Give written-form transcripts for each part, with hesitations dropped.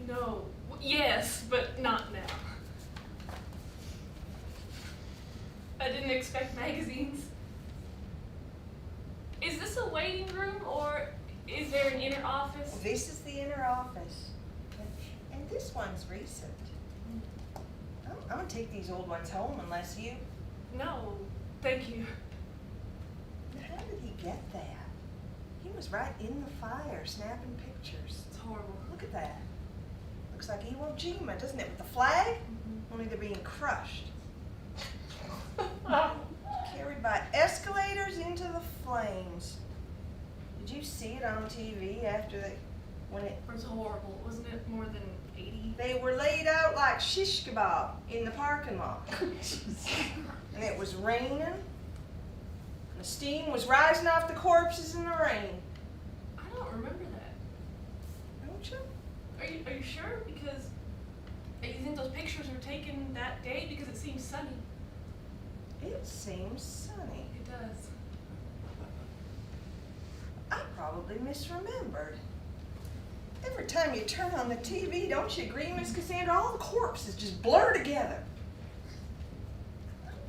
No. Yes, but not now. I didn't expect magazines. Is this a waiting room, or is there an inner office? This is the inner office. And this one's recent. I'm gonna take these old ones home unless you... No, thank you. How did he get that? He was right in the fire, snapping pictures. It's horrible. Look at that. Looks like Iwo Jima, doesn't it? With the flag? Only they're being crushed. Carried by escalators into the flames. Did you see it on TV after when it... It was horrible. Wasn't it more than 80? They were laid out like shish kebab in the parking lot. And it was raining. And the steam was rising off the corpses in the rain. I don't remember that. Don't you? Are you sure? Because you think those pictures were taken that day because it seems sunny? It seems sunny. It does. I probably misremembered. Every time you turn on the TV, don't you agree, Miss Cassandra? All the corpses just blur together.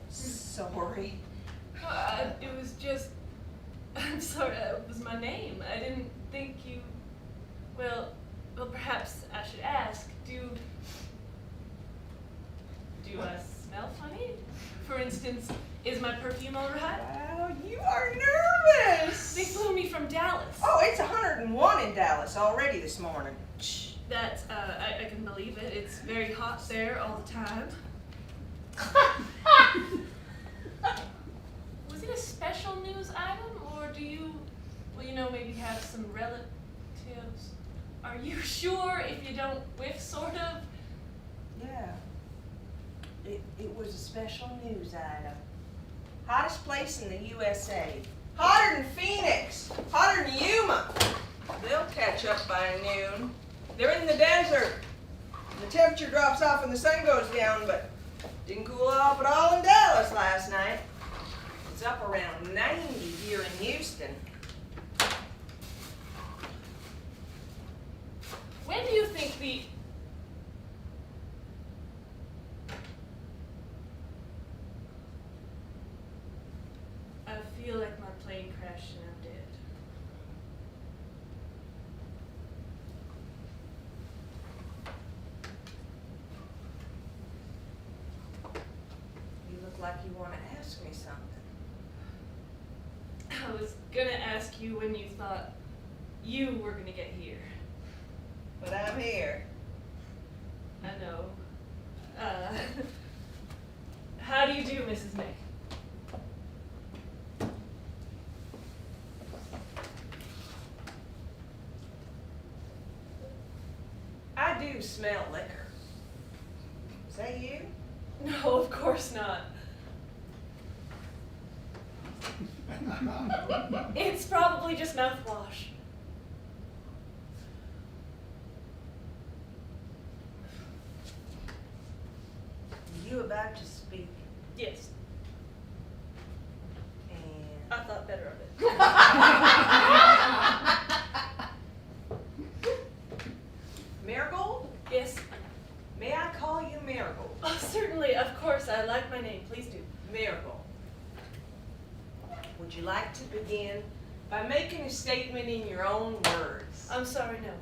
Sorry. It was just... I'm sorry, it was my name. I didn't think you... Well, perhaps I should ask, do I smell funny? For instance, is my perfume all right? Wow, you are nervous. They flew me from Dallas. Oh, it's 101 in Dallas already this morning. That's, I can believe it. It's very hot there all the time. Was it a special news item, or do you, maybe have some relatives? Are you sure if you don't whiff, sort of? Yeah. It was a special news item. Hottest place in the USA. Hotter than Phoenix. Hotter than Yuma. They'll catch up by noon. They're in the desert. The temperature drops off and the sun goes down, but didn't cool off at all in Dallas last night. It's up around 90 here in Houston. When do you think the... I feel like my plane crashed and I'm dead. You look like you want to ask me something. I was gonna ask you when you thought you were gonna get here. But I'm here. I know. How do you do, Mrs. May? I do smell liquor. Is that you? No, of course not. It's probably just mouthwash. you about to speak? Yes, And I thought better of it. Marigold? Yes. May I call you Marigold? Oh, certainly, of course, I like my name. Please do. Marigold. Would you like to begin by making a statement in your own words? I'm sorry, no.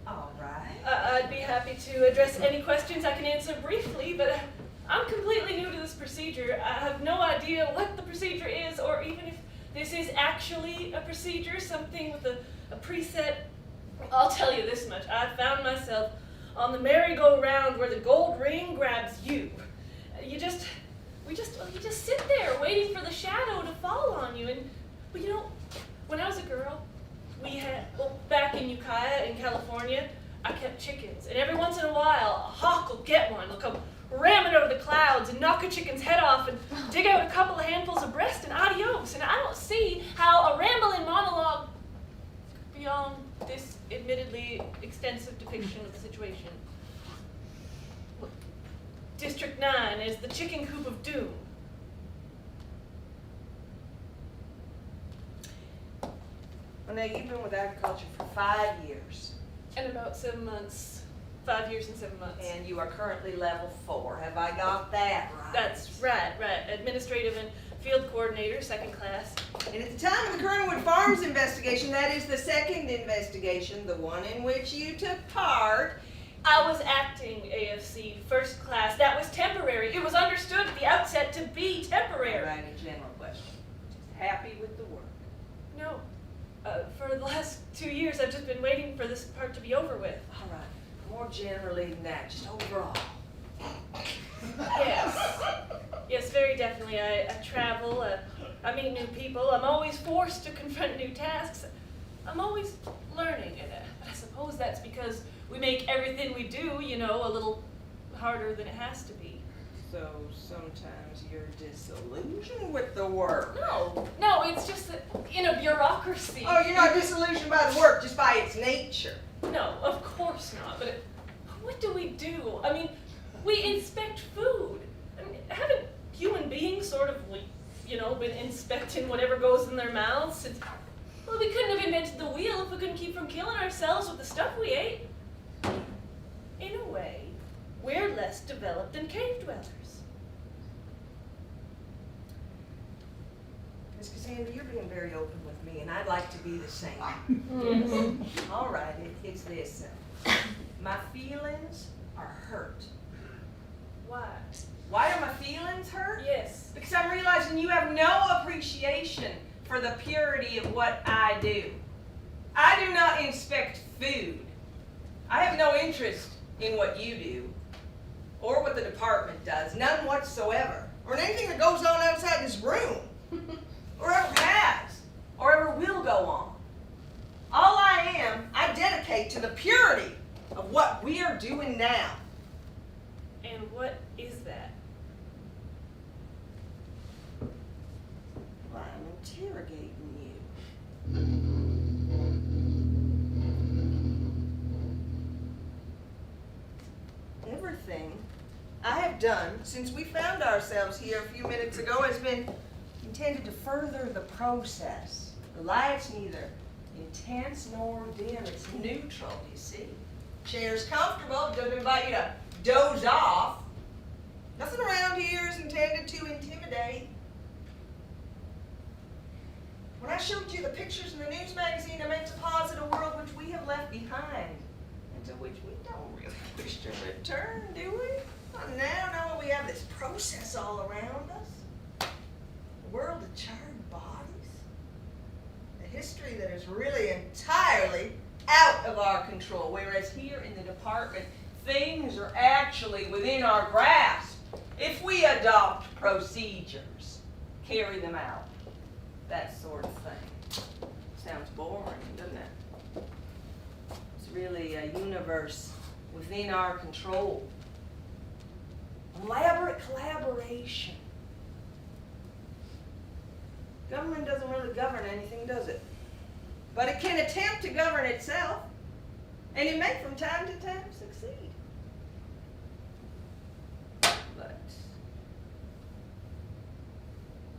All right. I'd be happy to address any questions I can answer briefly, but I'm completely new to this procedure. I have no idea what the procedure is, or even if this is actually a procedure, something with a preset. I'll tell you this much. I found myself on the merry-go-round where the gold ring grabs you. You just sit there waiting for the shadow to fall on you. And, well, you know, when I was a girl, we had, back in Ukiah in California, I kept chickens. And every once in a while, a hawk will get one. They'll come ramming over the clouds and knock a chicken's head off and dig out a couple of handfuls of breast and adios. And I don't see how a rambling monologue beyond this admittedly extensive depiction of the situation. District 9 is the chicken coop of doom. Well, now, you've been with agriculture for 5 years. And about 7 months. 5 years and 7 months. And you are currently level 4. Have I got that right? That's right. Administrative and field coordinator, second class. And at the time of the Kernwood Farms investigation, that is the second investigation, the one in which you took part. I was acting AFC, first class. That was temporary. It was understood at the outset to be temporary. All right, a general question. Just happy with the work? No. For the last 2 years, I've just been waiting for this part to be over with. All right. More generally than that, just overall. Yes. Yes, very definitely. I travel, I meet new people. I'm always forced to confront new tasks. I'm always learning, and I suppose that's because we make everything we do, you know, a little harder than it has to be. So sometimes you're disillusioned with the work. No, it's just that in a bureaucracy. Oh, you're not disillusioned by the work, just by its nature. No, of course not. But what do we do? I mean, we inspect food. I mean, haven't human beings sort of, you know, been inspecting whatever goes in their mouths since? Well, we couldn't have invented the wheel if we couldn't keep from killing ourselves with the stuff we ate. In a way, we're less developed than cave dwellers. Miss Cassandra, you're being very open with me, and I'd like to be the same. Yes. All right, it's this. My feelings are hurt. Why? Why are my feelings hurt? Yes. Because I'm realizing you have no appreciation for the purity of what I do. I do not inspect food. I have no interest in what you do, or what the department does, none whatsoever, or in anything that goes on outside this room, or ever has, or ever will go on. All I dedicate to the purity of what we are doing now. And what is that? Well, I'm interrogating you. Everything I have done since we found ourselves here a few minutes ago has been intended to further the process. The light's neither intense nor dim. It's neutral, you see. Chair's comfortable. It doesn't invite you to doze off. Nothing around here is intended to intimidate. When I showed you the pictures in the news magazine, I meant to posit a world which we have left behind, and to which we don't really wish to return, do we? Well, now we have this process all around us. A world of charred bodies. A history that is really entirely out of our control, whereas here in the department, things are actually within our grasp. If we adopt procedures, carry them out, that sort of thing. Sounds boring, doesn't it? It's really a universe within our control. Elaborate collaboration. Government doesn't really govern anything, does it? But it can attempt to govern itself, and it may from time to time succeed.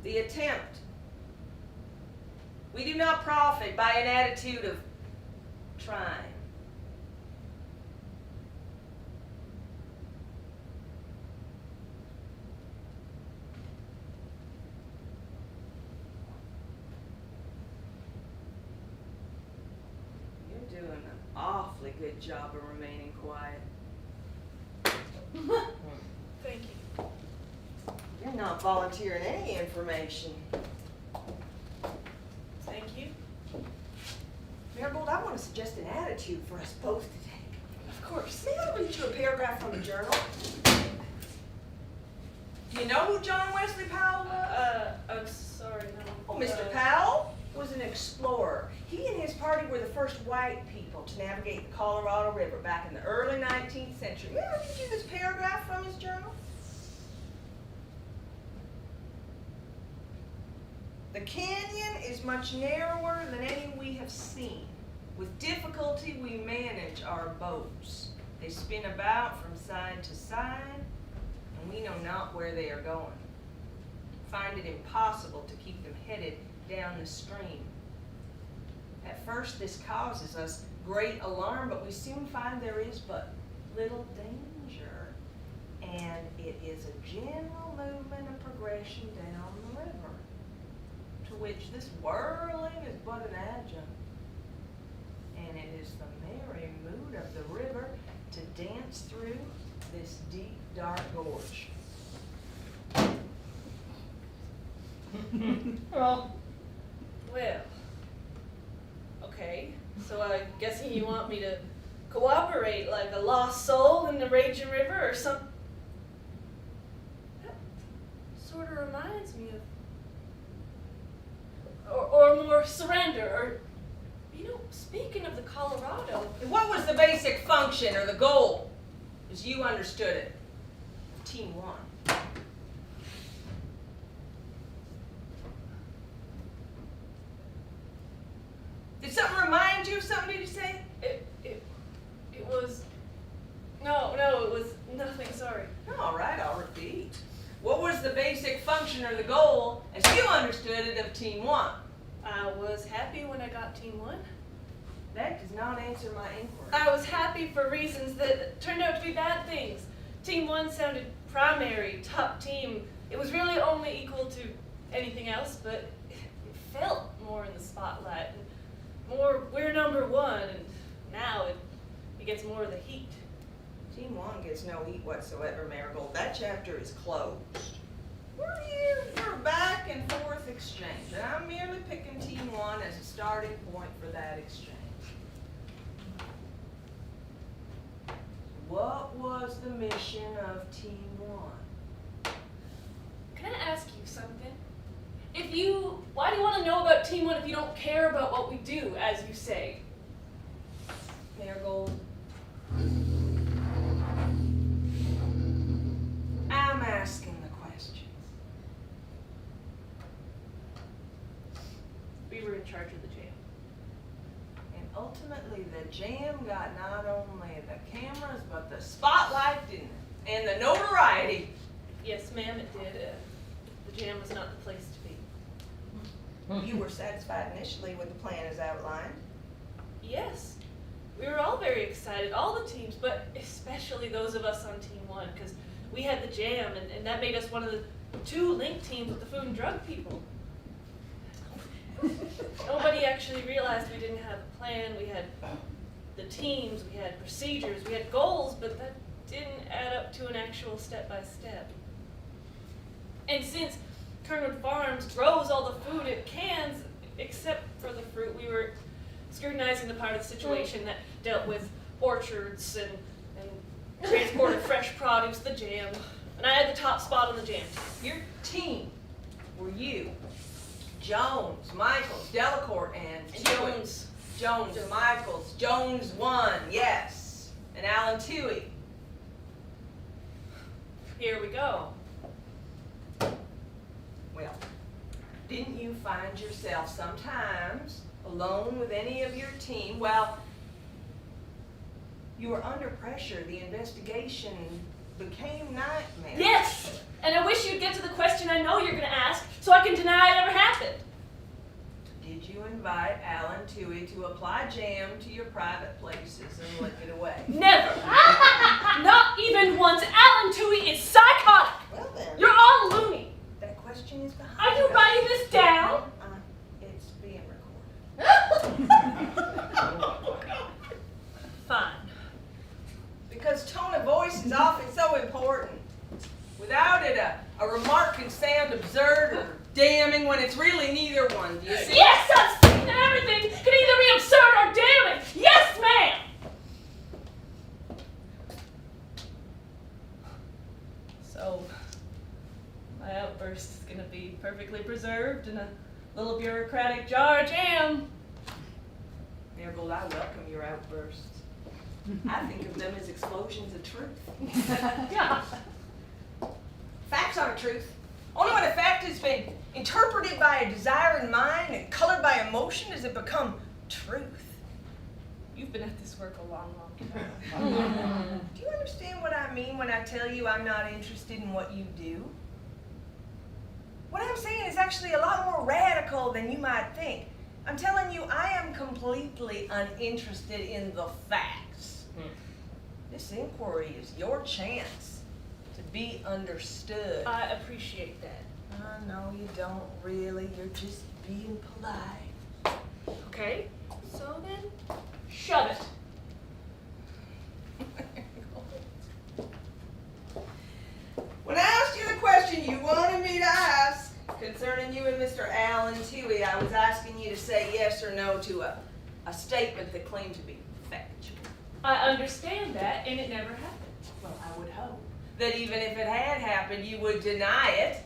The attempt. We do not profit by an attitude of trying. You're doing an awfully good job of remaining quiet. Thank you. You're not volunteering any information. Thank you. Marigold, I want to suggest an attitude for us both to take. Of course. May I read you a paragraph from the journal? Do you know who John Wesley Powell was? I'm sorry, no. Oh, Mr. Powell was an explorer. He and his party were the first white people to navigate the Colorado River back in the early 19th century. May I read you this paragraph from his journal? The canyon is much narrower than any we have seen. With difficulty we manage our boats. They spin about from side to side, and we know not where they are going. Find it impossible to keep them headed down the stream. At first this causes us great alarm, but we soon find there is but little danger, and it is a general movement of progression down the river, to which this whirling is but an adjunct. And it is the merry mood of the river to dance through this deep, dark gorge. Well, okay, so I'm guessing you want me to cooperate like a lost soul in the raging river or something? That sort of reminds me of, or more surrender, or, you know, speaking of the Colorado. What was the basic function or the goal, as you understood it? Team one. Did something remind you of something, did you say? It was, no, it was nothing, sorry. All right, I'll repeat. What was the basic function or the goal, as you understood it, of Team One? I was happy when I got Team 1. That does not answer my inquiry. I was happy for reasons that turned out to be bad things. Team 1 sounded primary, top team. It was really only equal to anything else, but it felt more in the spotlight. And more, we're number 1, and now it gets more of the heat. Team One gets no heat whatsoever, Marigold. That chapter is closed. We're here for a back and forth exchange, and I'm merely picking Team One as a starting point for that exchange. What was the mission of Team One? Can I ask you something? Why do you want to know about Team 1 if you don't care about what we do, as you say? Marigold, I'm asking the questions. We were in charge of the jam. And ultimately, the jam got not only the cameras, but the spotlight, didn't it? And the notoriety. Yes, ma'am, it did. The jam was not the place to be. You were satisfied initially with the plan as outlined. Yes. We were all very excited, all the teams, but especially those of us on Team 1, because we had the jam, and that made us one of the 2 link teams with the food and drug people. Nobody actually realized we didn't have a plan. We had the teams, we had procedures, we had goals, but that didn't add up to an actual step-by-step. And since Kernwood Farms grows all the food it cans, except for the fruit, we were scrutinizing the part of the situation that dealt with orchards and transport of fresh produce, the jam. And I had the top spot on the jam. Your team were you, Jones, Michaels, Delacourt, and Jones. Jones, Michaels, Jones 1, yes, and Alan Toohey. Here we go. Well, didn't you find yourself sometimes alone with any of your team? Well, you were under pressure. The investigation became nightmare. Yes! And I wish you'd get to the question I know you're going to ask. so I can deny it ever happened. Did you invite Alan Toohey to apply jam to your private places and lick it away? Never. Not even once. Alan Toohey is psychotic. Well then, You're all loony. that question is behind Are you us. writing this down? It's being recorded. Fine. Because tone of voice is often so important. Without it, a remark can sound absurd or damning when it's really neither one. Do you see? Yes, I've seen that everything can either be absurd or damning. Yes, ma'am. So, my outburst is going to be perfectly preserved in a little bureaucratic jar of jam. Marigold, I welcome your outbursts. I think of them as explosions of truth. Yeah. Facts aren't truth. Only when a fact has been interpreted by a desiring mind and colored by emotion does it become truth. You've been at this work a long, long time. Do you understand what I mean when I tell you I'm not interested in what you do? What I'm saying is actually a lot more radical than you might think. I'm telling you I am completely uninterested in the facts. This inquiry is your chance to be understood. I appreciate that. No, you don't really. You're just being polite. Okay, so then, shove it. When I asked you the question you wanted me to ask concerning you and Mr. Alan Toohey, I was asking you to say yes or no to a statement that claimed to be factual. I understand that, and it never happened. Well, I would hope that even if it had happened, you would deny it.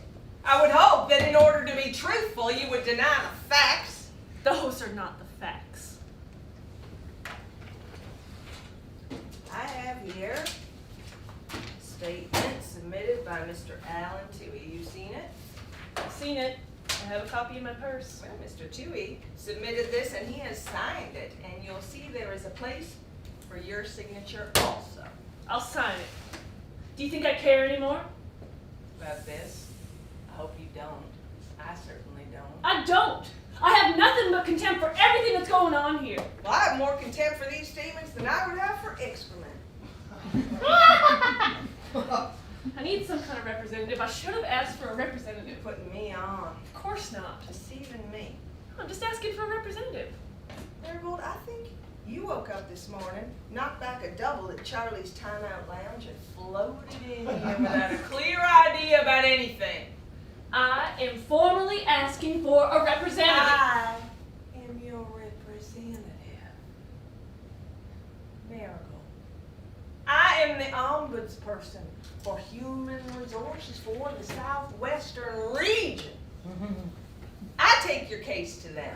I would hope that in order to be truthful, you would deny the facts. Those are not the facts. I have here a statement submitted by Mr. Alan Toohey. You seen it? I've seen it. I have a copy in my purse. Well, Mr. Toohey submitted this and he has signed it. And you'll see there is a place for your signature also. I'll sign it. Do you think I care anymore? About this? I hope you don't. I certainly don't. I don't. I have nothing but contempt for everything that's going on here. Well, I have more contempt for these statements than I would have for excrement. I need some kind of representative. I should have asked for a representative. Putting me on. Of course not. Deceiving me. I'm just asking for a representative. Marigold, I think you woke up this morning, knocked back a double at Charlie's Timeout Lounge, and floated in here without a clear idea about anything. I am formally asking for a representative. I am your representative. Marigold. I am the ombudsperson for human resources for the southwestern region. I take your case to them.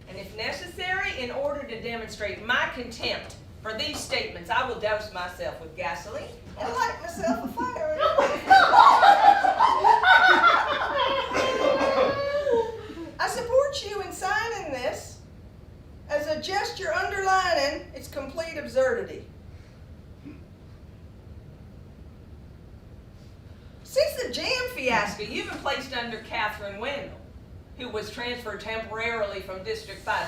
And if necessary, in order to demonstrate my contempt for these statements, I will douse myself with gasoline and light myself a fire. I support you in signing this as a gesture underlining its complete absurdity. Since the jam fiasco, you've been placed under Catherine Wendell, who was transferred temporarily from District 5.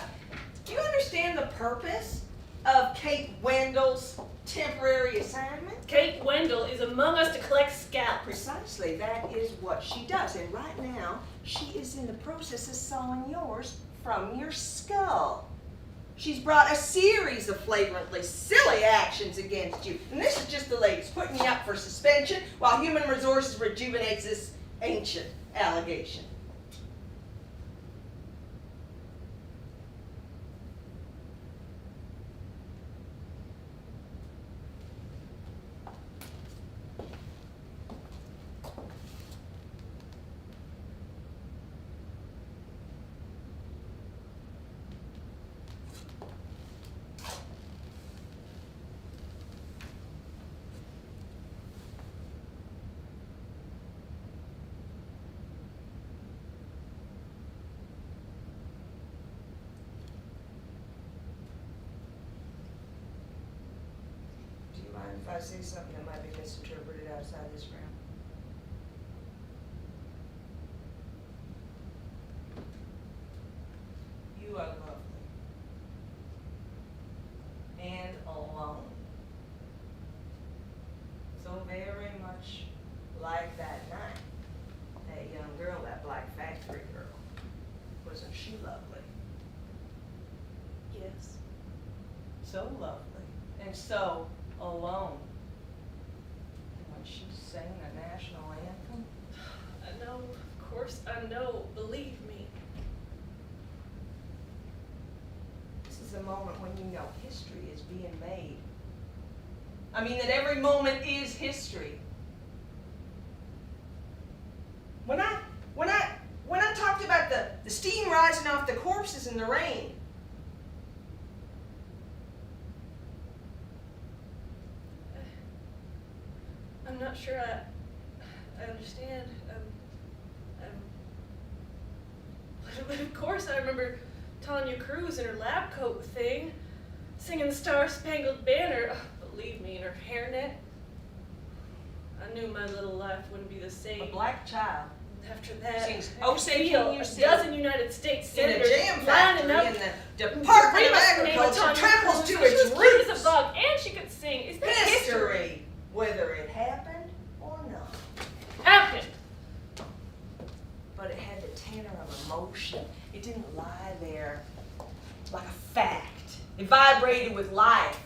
Do you understand the purpose of Kate Wendell's temporary assignment? Kate Wendell is among us to collect scalps. Precisely, that is what she does. And right now, she is in the process of sawing yours from your skull. She's brought a series of flagrantly silly actions against you. And this is just the latest, putting you up for suspension while Human Resources rejuvenates this ancient allegation. If I say something that might be misinterpreted outside this room. so very much like that night. That young girl, that black factory girl. Wasn't she lovely? Yes. So lovely. And so alone. And when she sang the national anthem. I know, of course I know, believe me. This is a moment when you know history is being made. I mean that every moment is history. When I talked about the steam rising off the corpses in the rain. I'm not sure I understand. But of course I remember Tanya Cruz in her lab coat thing, singing the Star-Spangled Banner. Oh, believe me, in her hairnet. I knew my little life wouldn't be the same. A black child. After that, Sings, I "Oh, could say, feel can you a see?" dozen United States In a senators jam lining factory up. in the Department of Agriculture tramples to She its was cute as roots. a bug, and she could sing. Is that History, whether it happened or not. Happened. But it had the tenor of emotion. It didn't lie there like a fact. It vibrated with life.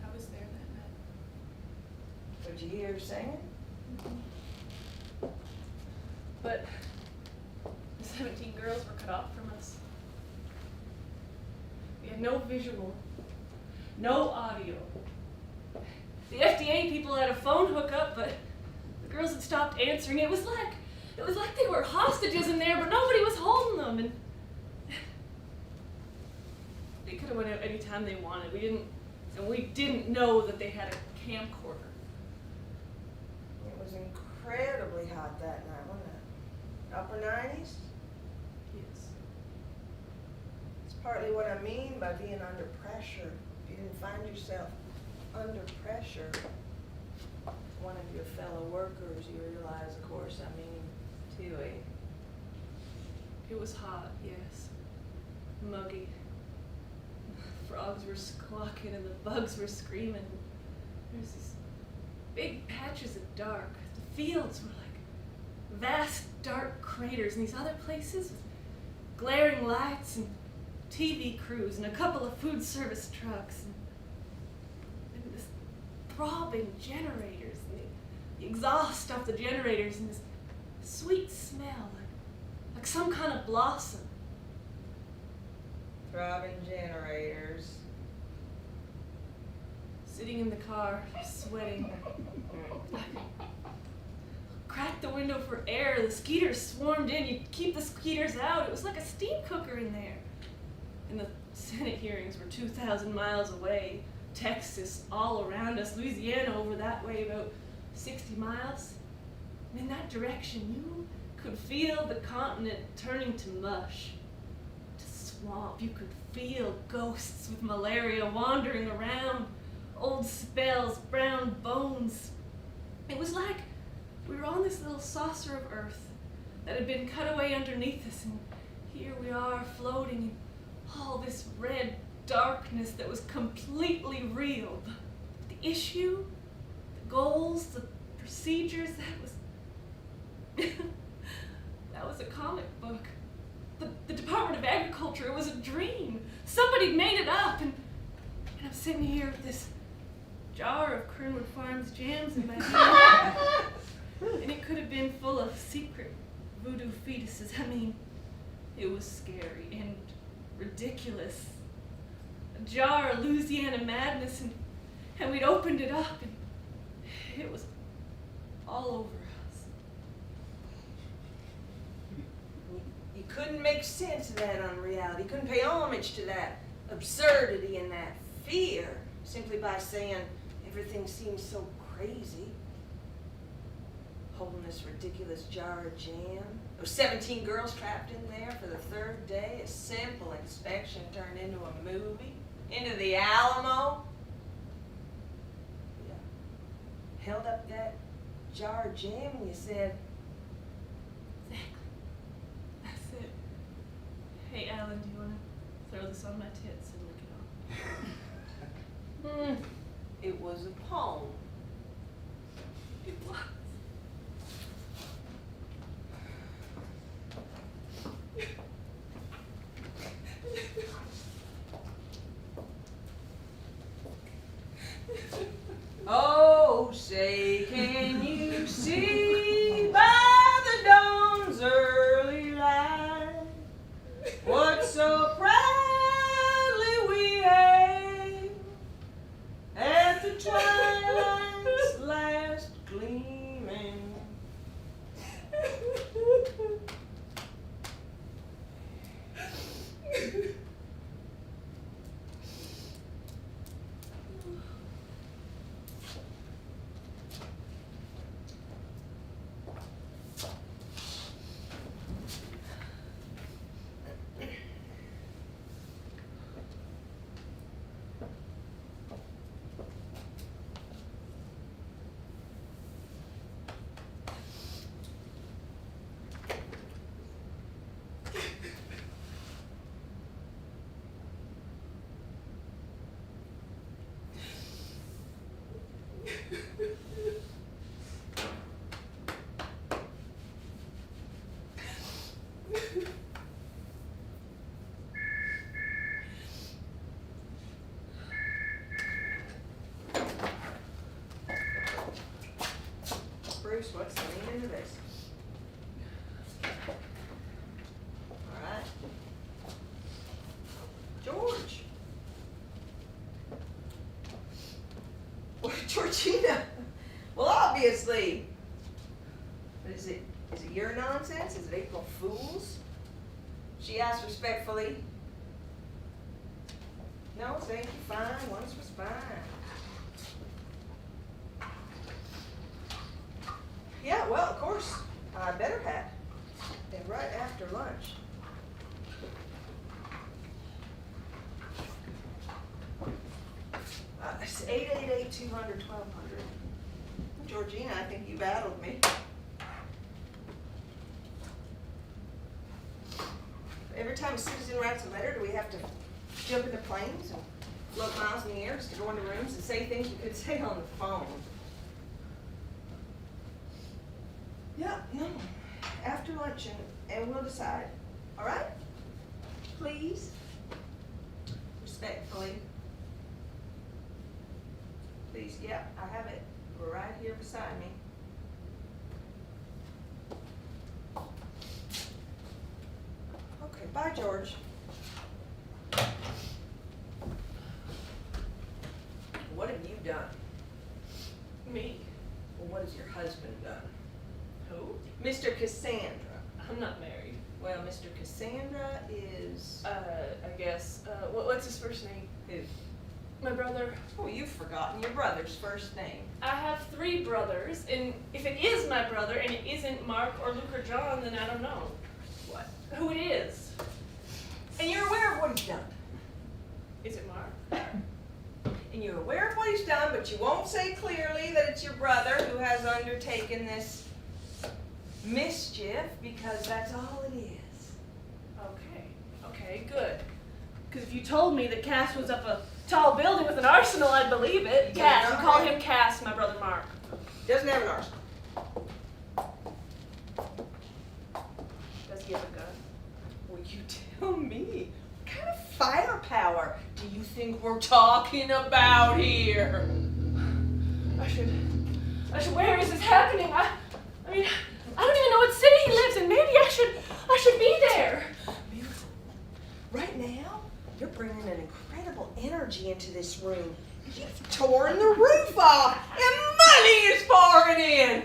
I was there that night. Did you hear her singing? But the 17 girls were cut off from us. We had no visual, no audio. The FDA people had a phone hookup, but the girls had stopped answering. It was like they were hostages in there, but nobody was holding them. And they could have went out any time they wanted. We didn't know that they had a camcorder. It was incredibly hot that night, wasn't it? Upper 90s? Yes. It's partly what I mean by being under pressure. If you didn't find yourself under pressure, one of your fellow workers, you realize, of course, I mean, too, eh? It was hot, yes. Muggy. Frogs were squawking and the bugs were screaming. There's these big patches of dark. The fields were like vast dark craters, and these other places with glaring lights and TV crews and a couple of food service trucks and this throbbing generators and the exhaust off the generators and this sweet smell like some kind of blossom. Throbbing generators. Sitting in the car, sweating. Cracked the window for air. The skeeters swarmed in. You'd keep the skeeters out. It was like a steam cooker in there. And the Senate hearings were 2,000 miles away. Texas all around us. Louisiana over that way about 60 miles. And in that direction, you could feel the continent turning to mush, to swamp. You could feel ghosts with malaria wandering around. Old spells, brown bones. It was like we were on this little saucer of earth that had been cut away underneath us, and here we are floating in all this red darkness that was completely real. The issue, the goals, the procedures, that was a comic book. The Department of Agriculture, it was a dream. Somebody made it up, and I'm sitting here with this jar of Kernwood Farms jams in my hand. And it could have been full of secret voodoo fetuses. I mean, it was scary and ridiculous. A jar of Louisiana madness, and we'd opened it up, and it was all over us. You couldn't make sense of that unreality. You couldn't pay homage to that absurdity and that fear simply by saying everything seems so crazy. Holding this ridiculous jar of jam. Those 17 girls trapped in there for the third day. A simple inspection turned into a movie. Into the Alamo. Yeah. held up that jar of jam and you said, Exactly. That's it. Hey, Alan, do you want to throw this on my tits and lick it off? it was a poem. It was. Oh, say can you see by the dawn's early light what so proudly we hailed at the twilight's last gleaming? Bruce, what's the meaning of this? All right. George. Well, Georgina. Well, obviously. But is it your nonsense? Is it April Fool's? She asked respectfully. No, thank you, fine. Once was fine. Yeah, well, of course, I better have. And right after lunch. It's 888-200-1200. Georgina, I think you battled me. Every time a citizen writes a letter, do we have to jump into planes and float miles in the air just to go into rooms and say things you could say on the phone? Yeah, no. After lunch and we'll decide. All right? Please? Respectfully. Please, yeah, I have it right here beside me. Okay, bye, George. What have you done? Me? Well, what has your husband done? Who? Mr. Cassandra. I'm not married. Well, Mr. Cassandra is... I guess. What's his first name? Who? My brother. Oh, you've forgotten your brother's first name. I have 3 brothers, and if it is my brother and it isn't Mark or Luke or John, then I don't know What? who it is. And you're aware of what he's done. Is it Mark? And you're aware of what he's done, but you won't say clearly that it's your brother who has undertaken this mischief, because that's all it is. Okay, good. Because if you told me that Cass was up a tall building with an arsenal, I'd believe it. He Cass, does you not call have- him Cass, my brother Mark. Doesn't have an arsenal. Does he have a gun? Well, you tell me. What kind of firepower do you think we're talking about here? I should, where is this happening? I mean, I don't even know what city he lives in. Maybe I should be there. Beautiful. Right now, you're bringing an incredible energy into this room. You've torn the roof off, and money is pouring in.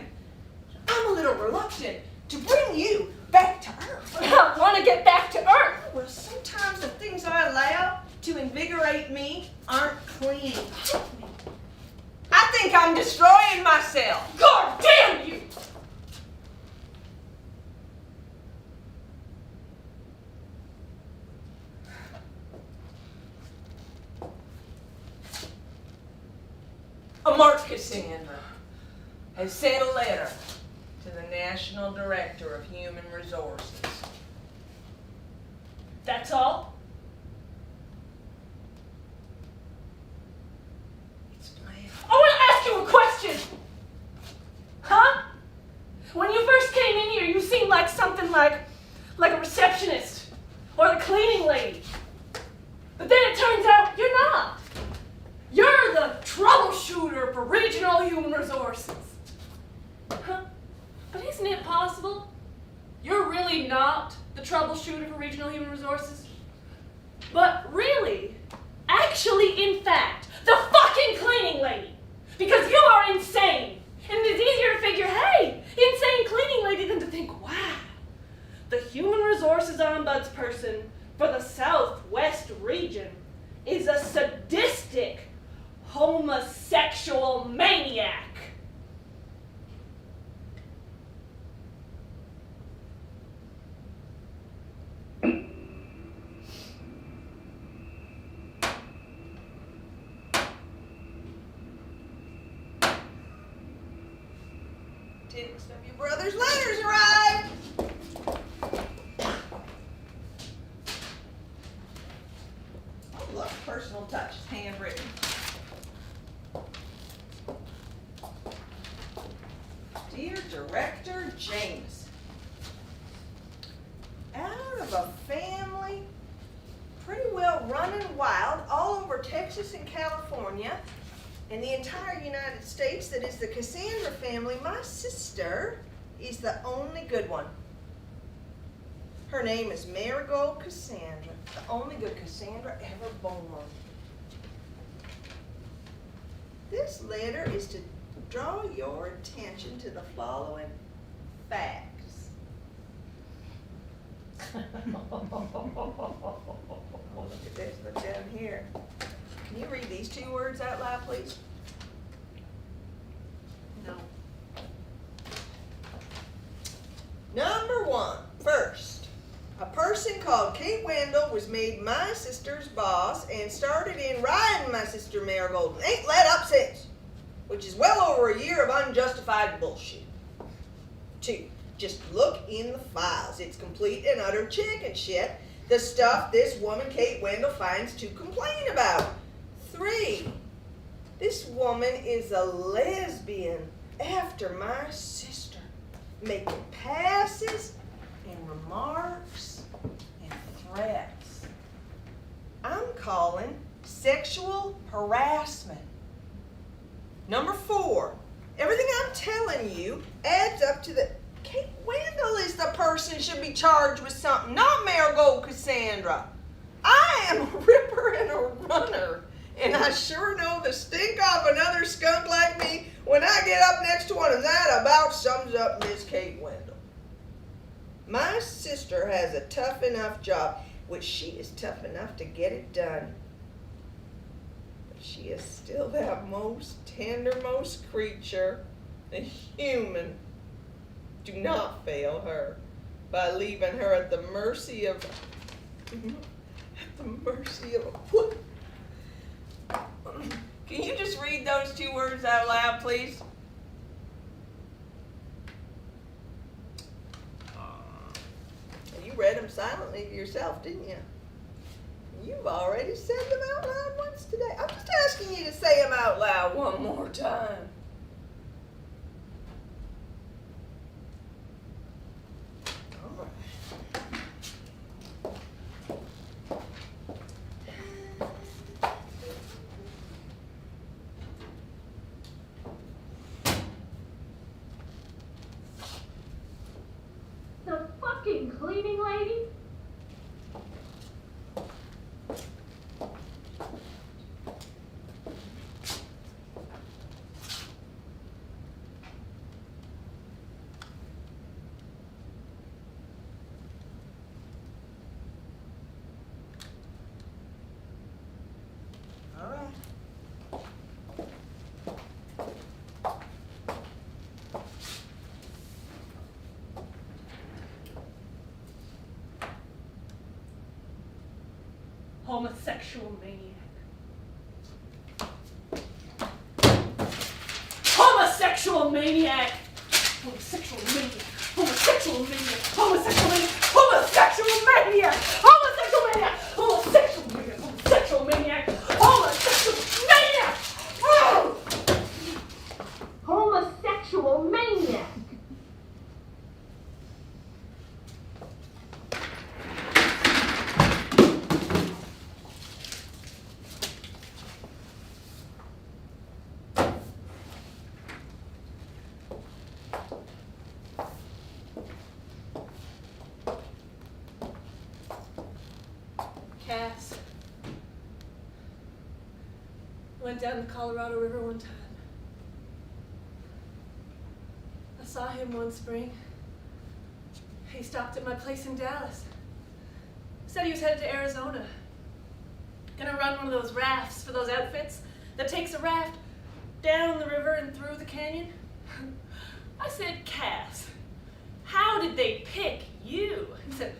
I'm a little reluctant to bring you back to Earth. I want to get back to Earth. Well, sometimes the things I allow to invigorate me aren't clean. I think I'm destroying myself. God damn you! Mark Cassandra. has sent a letter to the National Director of Human Resources. That's all? Explain. I want to ask you a question! Huh? When you first came in here, you seemed like something like a receptionist or the cleaning lady. But then it turns out you're not. You're the troubleshooter for regional human resources. Huh? But isn't it possible you're really not the troubleshooter for regional human resources? But really, actually, in fact, the fucking cleaning lady. Because you are insane. And it's easier to figure, hey, insane cleaning lady, than to think, wow, the human resources ombudsperson for the Southwest region is a sadistic, homosexual maniac. Tix, have your brother's letters arrived? Oh, look, personal touch, it's handwritten. Dear Director James, out of a family pretty well running wild all over Texas and California, in the entire United States that is the Cassandra family, my sister is the only good one. Her name is Marigold Cassandra, the only good Cassandra ever born. This letter is to draw your attention to the following facts. Oh, look at this, look down here. Can you read these two words out loud, please? No. Number one, first, a person called Kate Wendell was made my sister's boss and started in riding my sister Marigold and ain't let up since, which is well over a year of unjustified bullshit. Two, just look in the files. It's complete and utter chicken shit, the stuff this woman Kate Wendell finds to complain about. Three, this woman is a lesbian after my sister, making passes and remarks and threats. I'm calling sexual harassment. Number four, everything I'm telling you adds up to the Kate Wendell is the person should be charged with something, not Marigold Cassandra. I am a ripper and a runner. And I sure know the stink off another skunk like me when I get up next to one, and that about sums up Miss Kate Wendell. My sister has a tough enough job, which she is tough enough to get it done. But she is still that most tendermost creature, a human. Do not fail her by leaving her at the mercy of what? Can you just read those two words out loud, please? You read them silently to yourself, didn't you? You've already said them out loud once today. I'm just asking you to say them out loud one more time. All right. The fucking cleaning lady? All right. Homosexual maniac. Homosexual homosexual maniac. Homosexual maniac. Homosexual maniac. Homosexual maniac. Homosexual maniac. Homosexual maniac. Homosexual maniac. Homosexual maniac. Homosexual maniac. Homosexual maniac. Cass. Went down the Colorado River one time. I saw him one spring. He stopped at my place in Dallas. Said he was headed to Arizona. Gonna run one of those rafts for those outfits that takes a raft down the river and through the canyon. I said, Cass, how did they pick you? He said,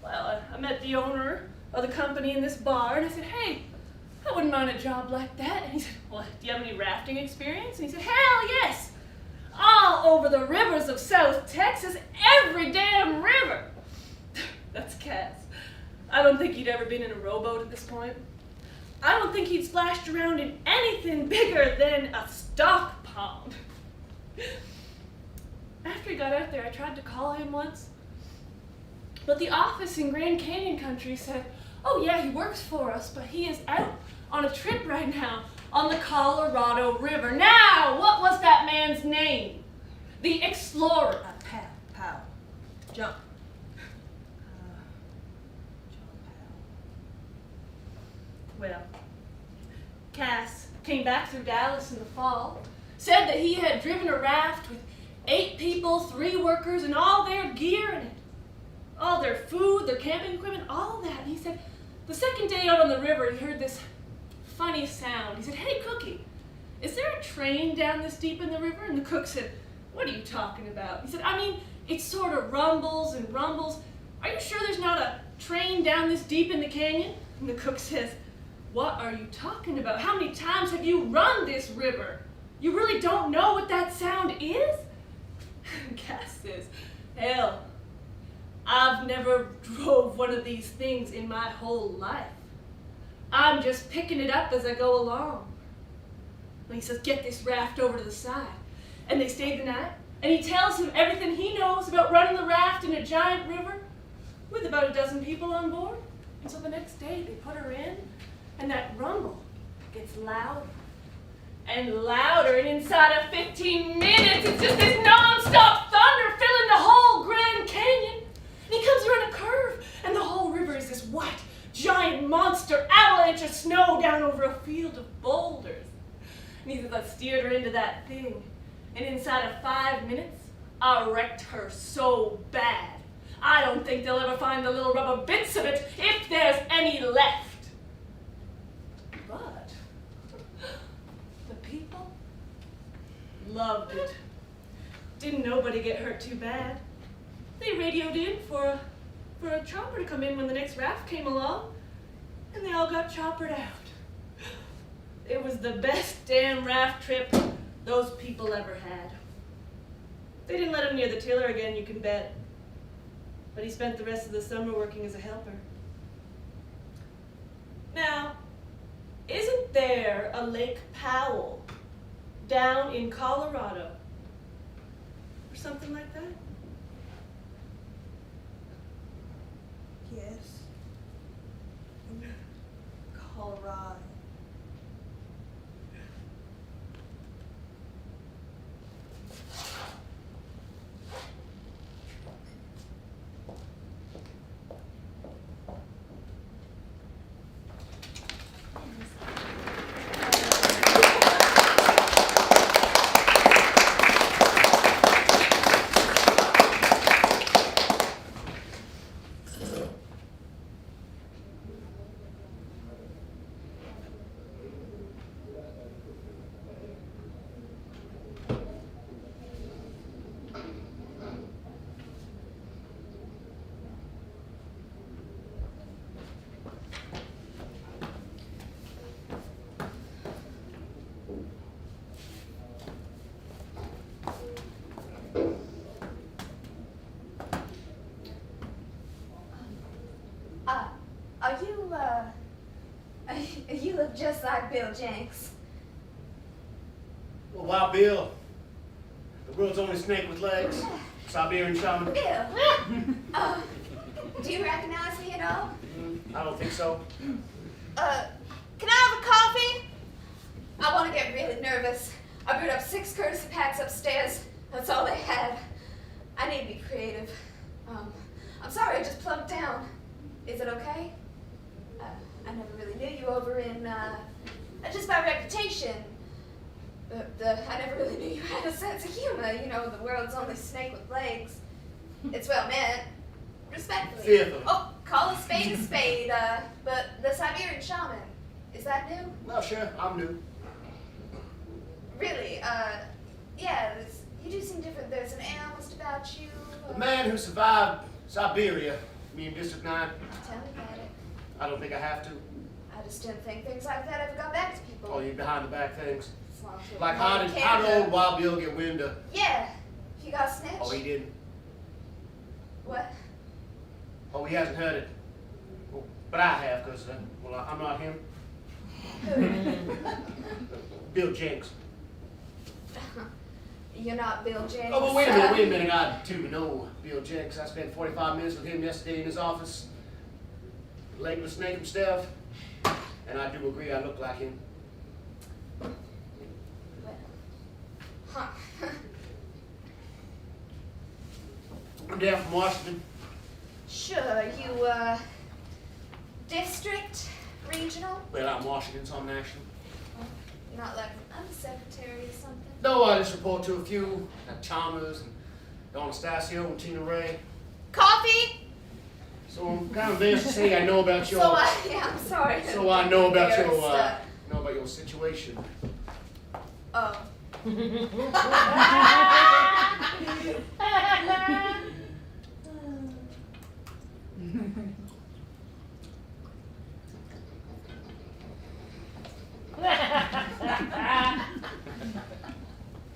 well, I met the owner of the company in this bar, and I said, hey, I wouldn't mind a job like that. And he said, well, do you have any rafting experience? And he said, hell yes, all over the rivers of South Texas, every damn river. That's Cass. I don't think he'd ever been in a rowboat at this point. I don't think he'd splashed around in anything bigger than a stock pond. After he got out there, I tried to call him once, but the office in Grand Canyon country said, oh yeah, he works for us, but he is out on a trip right now on the Colorado River. Now, what was that man's name? The explorer. Powell. John Well, Cass came back through Dallas in the fall, said that he had driven a raft with 8 people, 3 workers, and all their gear in it. All their food, their camping equipment, all that. And he said, the second day out on the river, he heard this funny sound. He said, hey, Cookie, is there a train down this deep in the river? And the cook said, what are you talking about? He said, I mean, it sort of rumbles and rumbles. Are you sure there's not a train down this deep in the canyon? And the cook says, what are you talking about? How many times have you run this river? You really don't know what that sound is? Cass says, hell, I've never drove one of these things in my whole life. I'm just picking it up as I go along. And he says, get this raft over to the side. And they stayed the night, and he tells him everything he knows about running the raft in a giant river with about a dozen people on board. And so the next day they put her in, and that rumble gets louder and louder, and inside of 15 minutes it's just this non-stop thunder filling the whole Grand Canyon. And he comes around a curve, and the whole river is this white, giant monster avalanche of snow down over a field of boulders. And he says, I steered her into that thing, and inside of 5 minutes, I wrecked her so bad, I don't think they'll ever find the little rubber bits of it, if there's any left. But the people loved it. Didn't nobody get hurt too bad. They radioed in for a chopper to come in when the next raft came along, and they all got choppered out. It was the best damn raft trip those people ever had. They didn't let him near the tiller again, you can bet. But he spent the rest of the summer working as a helper. Now, isn't there a Lake Powell down in Colorado? Or something like that? Yes. Colorado. like Bill Jenks. Well, Wild Bill, the world's only snake with legs, Siberian shaman. Bill, do you recognize me at all? I don't think so. Can I have a coffee? I want to get really nervous. I brewed up 6 courtesy packs upstairs. That's all they had. I need to be creative. I'm sorry, I just plugged down. Is it okay? I never really knew you over in, just by reputation. I never really knew you had a sense of humor. You know, the world's only snake with legs. It's well meant. Respectfully. Fearful. Oh, call a spade. But the Siberian shaman, is that new? Well, sure, I'm new. Really? Yeah, you do seem different. There's an air almost about you. The man who survived Siberia, me in District 9, Tell me about it. I don't think I have to. I just didn't think things like that ever got back to people. Oh, you behind the back things. As long as you're Like from how did Canada. old Wild Bill get wind of? Yeah. You got snitched? Oh, he didn't. What? Oh, he hasn't heard it. Well, but I have, because, well, I'm not him. Bill Jenks. You're not Bill Jenks. Oh, but wait a minute. I do know Bill Jenks. I spent 45 minutes with him yesterday in his office. Legless snake himself. And I do agree I look like him. Well, huh. I'm down from Washington. Sure, you, district, regional? Well, I'm Washington, so I'm national. You're not like an undersecretary or something? No, I just report to a few. Chalmers and Anastasio and Tina Ray. Coffee? So I'm kind of embarrassed to say I know about your... Yeah, I'm sorry. So I know about your, Embarrassed, know about your situation. Oh.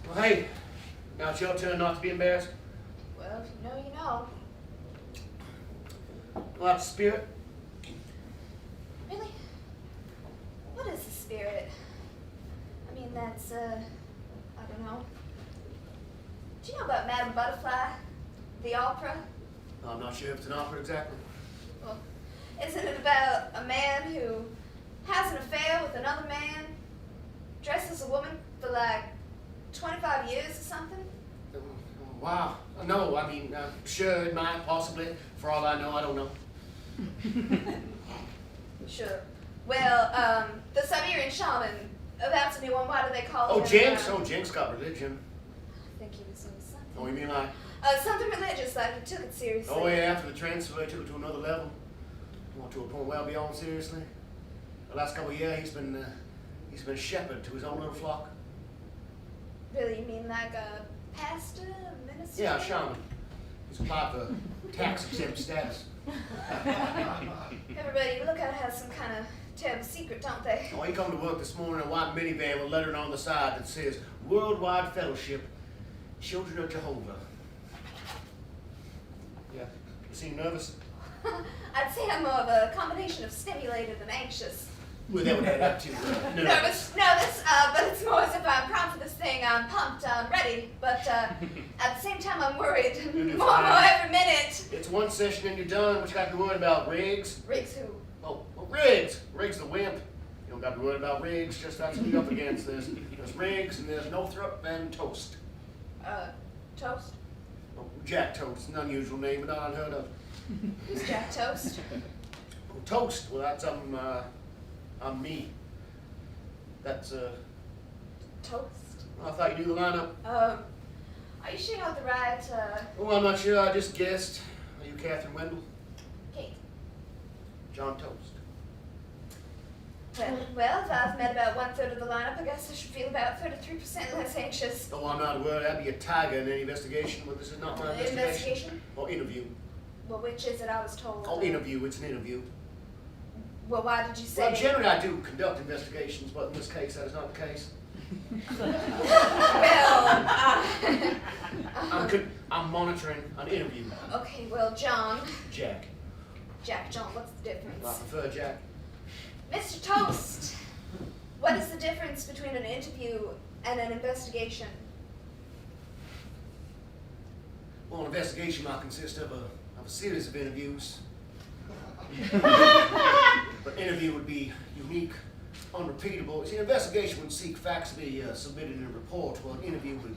Well, hey, now it's your turn not to be embarrassed. Well, if you know, you know. Well, that's the spirit. Really? What is the spirit? I mean, that's, I don't know. Do you know about Madame Butterfly? The opera? I'm not sure if it's an opera exactly. Well, isn't it about a man who has an affair with another man, dresses a woman for like 25 years or something? Wow. No, I mean, sure, it might, possibly. For all I know, I don't know. Sure. Well, the Siberian shaman, that's a new one. Why do they call him? Oh, Jenks? Oh, Jenks got religion. I think he was into something. Oh, you mean like... Something religious, like he took it seriously. Oh, yeah, after the transfer, he took it to another level. Well, to a point well beyond seriously. The last couple of years, he's been a shepherd to his own little flock. Really, you mean like a pastor, a minister? Yeah, a shaman. He's applied for tax-exempt status. Everybody you look at has some kind of terrible secret, don't they? Oh, he come to work this morning in a white minivan with lettering on the side that says, Worldwide Fellowship, Children of Jehovah. Yeah, you seem nervous? I'd say I'm more of a combination of stimulated and anxious. Well, that would add up to Nervous, but it's more as if I'm proud for this thing. I'm pumped, I'm ready, but at the same time I'm worried. You'll do More fine. every minute. It's one session and you're done. What you got to be worried about? Riggs? Riggs who? Oh, well, Riggs. Riggs the wimp. You don't got to be worried about Riggs. Just that's what you're up against. There's Riggs and there's Northrop and Toast. Toast? Oh, Jack Toast. An unusual name, but not unheard of. Who's Jack Toast? Oh, Toast. Well, that's I'm me. That's Toast? I thought you knew the lineup. Are you sure you have the right, Oh, I'm not sure. I just guessed. Are you Catherine Wendell? Kate? John Toast. Well, if I've met about 1/3 of the lineup, I guess I should feel about 33% less anxious. Oh, I'm not worried. That'd be a tiger in any investigation, but this is not my investigation. Investigation? Or interview. Well, which is it? I was told. Oh, interview. It's an interview. Well, why did you say? Well, generally I do conduct investigations, but in this case that is not the case. Well, I'm monitoring an interview. okay, well, John. Jack. Jack, John, what's the difference? I prefer Jack. Mr. Toast, What is the difference between an interview and an investigation? Well, an investigation might consist of a series of interviews. But interview would be unique, unrepeatable. See, an investigation would seek facts to be submitted in a report, while an interview would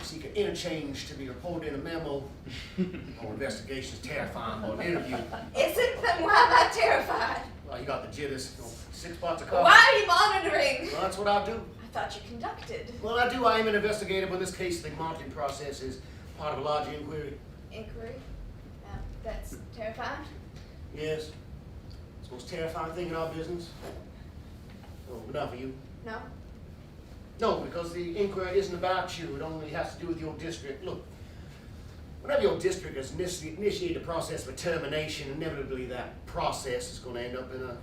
seek an interchange to be reported in a memo. Oh, investigation is terrifying, but an interview, Is it? Then why am I terrified? well, you got the jitters. 6 pots of coffee. Why are you monitoring? Well, that's what I do. I thought you conducted. Well, I do. I am an investigator, but in this case, the monitoring process is part of a larger inquiry. Inquiry? Yeah, that's terrifying. Yes. It's the most terrifying thing in our business. Oh, but not for you. No? No, because the inquiry isn't about you. It only has to do with your district. Look, whenever your district has initiated a process for termination, inevitably that process is going to end up in a...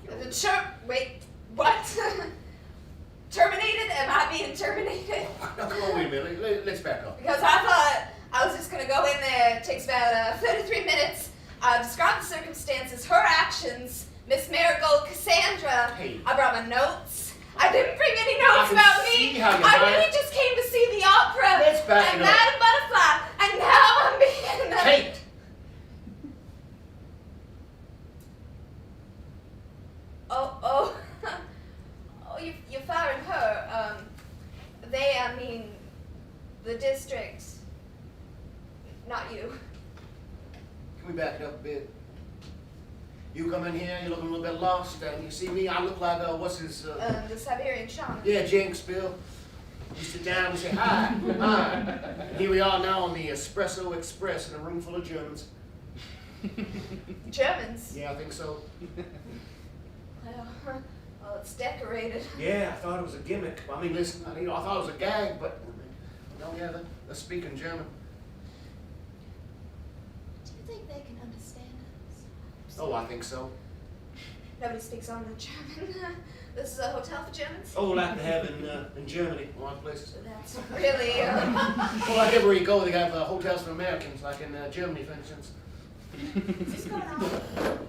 Wait, what? Terminated? Am I being terminated? Now, come on, wait a minute. Let's back up. Because I thought I was just going to go in there. It takes about 33 minutes. Describe the circumstances, her actions, Miss Marigold, Cassandra. Hey. I brought my notes. I didn't bring any notes I can about see me. how you I might. really just came to see the opera. Let's back and it up. Madame Butterfly. And now I'm being... Kate! Oh, you're firing her. I mean, the district. Not you. Can we back it up a bit? You come in here, you're looking a little bit lost, and you see me, I look like, what's his, The Siberian shaman. yeah, Jenks, Bill. We sit down, we say, hi, hi. And here we are now on the Espresso Express in a room full of Germans. Germans. Yeah, I think so. Well, it's decorated. Yeah, I thought it was a gimmick. I mean, listen, I thought it was a gag, but, no, yeah, they're speaking German. Do you think they can understand us? Oh, I think so. Nobody speaks only German. This is a hotel for Germans? Oh, like they have in Germany, a lot of places. That's really, Well, like everywhere you go, they have hotels for Americans, like in Germany, for instance. Is this going on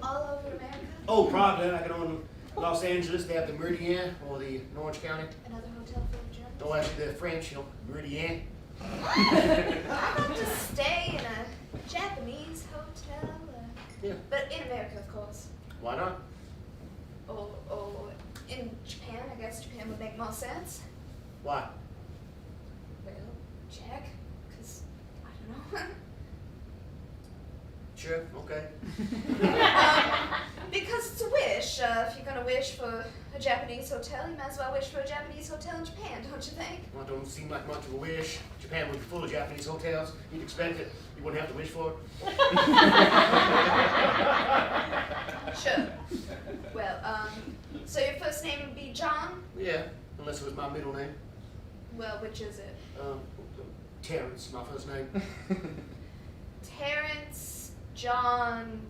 all over America? Oh, probably, like in Los Angeles, they have the Meridian, or the in Orange County. Another hotel full of Germans? No, actually, they're French, you know, Meridian. I'd like to stay in a Japanese hotel. Yeah. But in America, of course. Why not? Oh, in Japan, I guess Japan would make more sense. Why? Well, Jack, because I don't know. Sure, okay. Because it's a wish. If you're going to wish for a Japanese hotel, you might as well wish for a Japanese hotel in Japan, don't you think? Well, it don't seem like much of a wish. Japan would be full of Japanese hotels. You'd expect it. You wouldn't have to wish for it. Sure. Well, so your first name would be John? Yeah, unless it was my middle name. Well, which is it? Terrence, my first name. Terrence John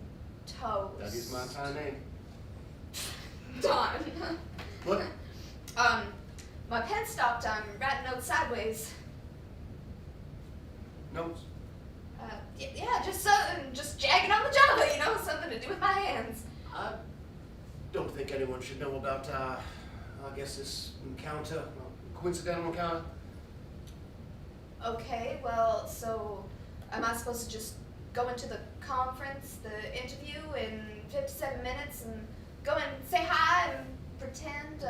Toast. That is my entire name. Darn. What? My pen stopped. I'm writing notes sideways. Notes? Yeah, just jagging on the Java, you know, something to do with my hands. I don't think anyone should know about, I guess this encounter, coincidental encounter. Okay, well, so am I supposed to just go into the conference, the interview in 57 minutes and go and say hi and pretend?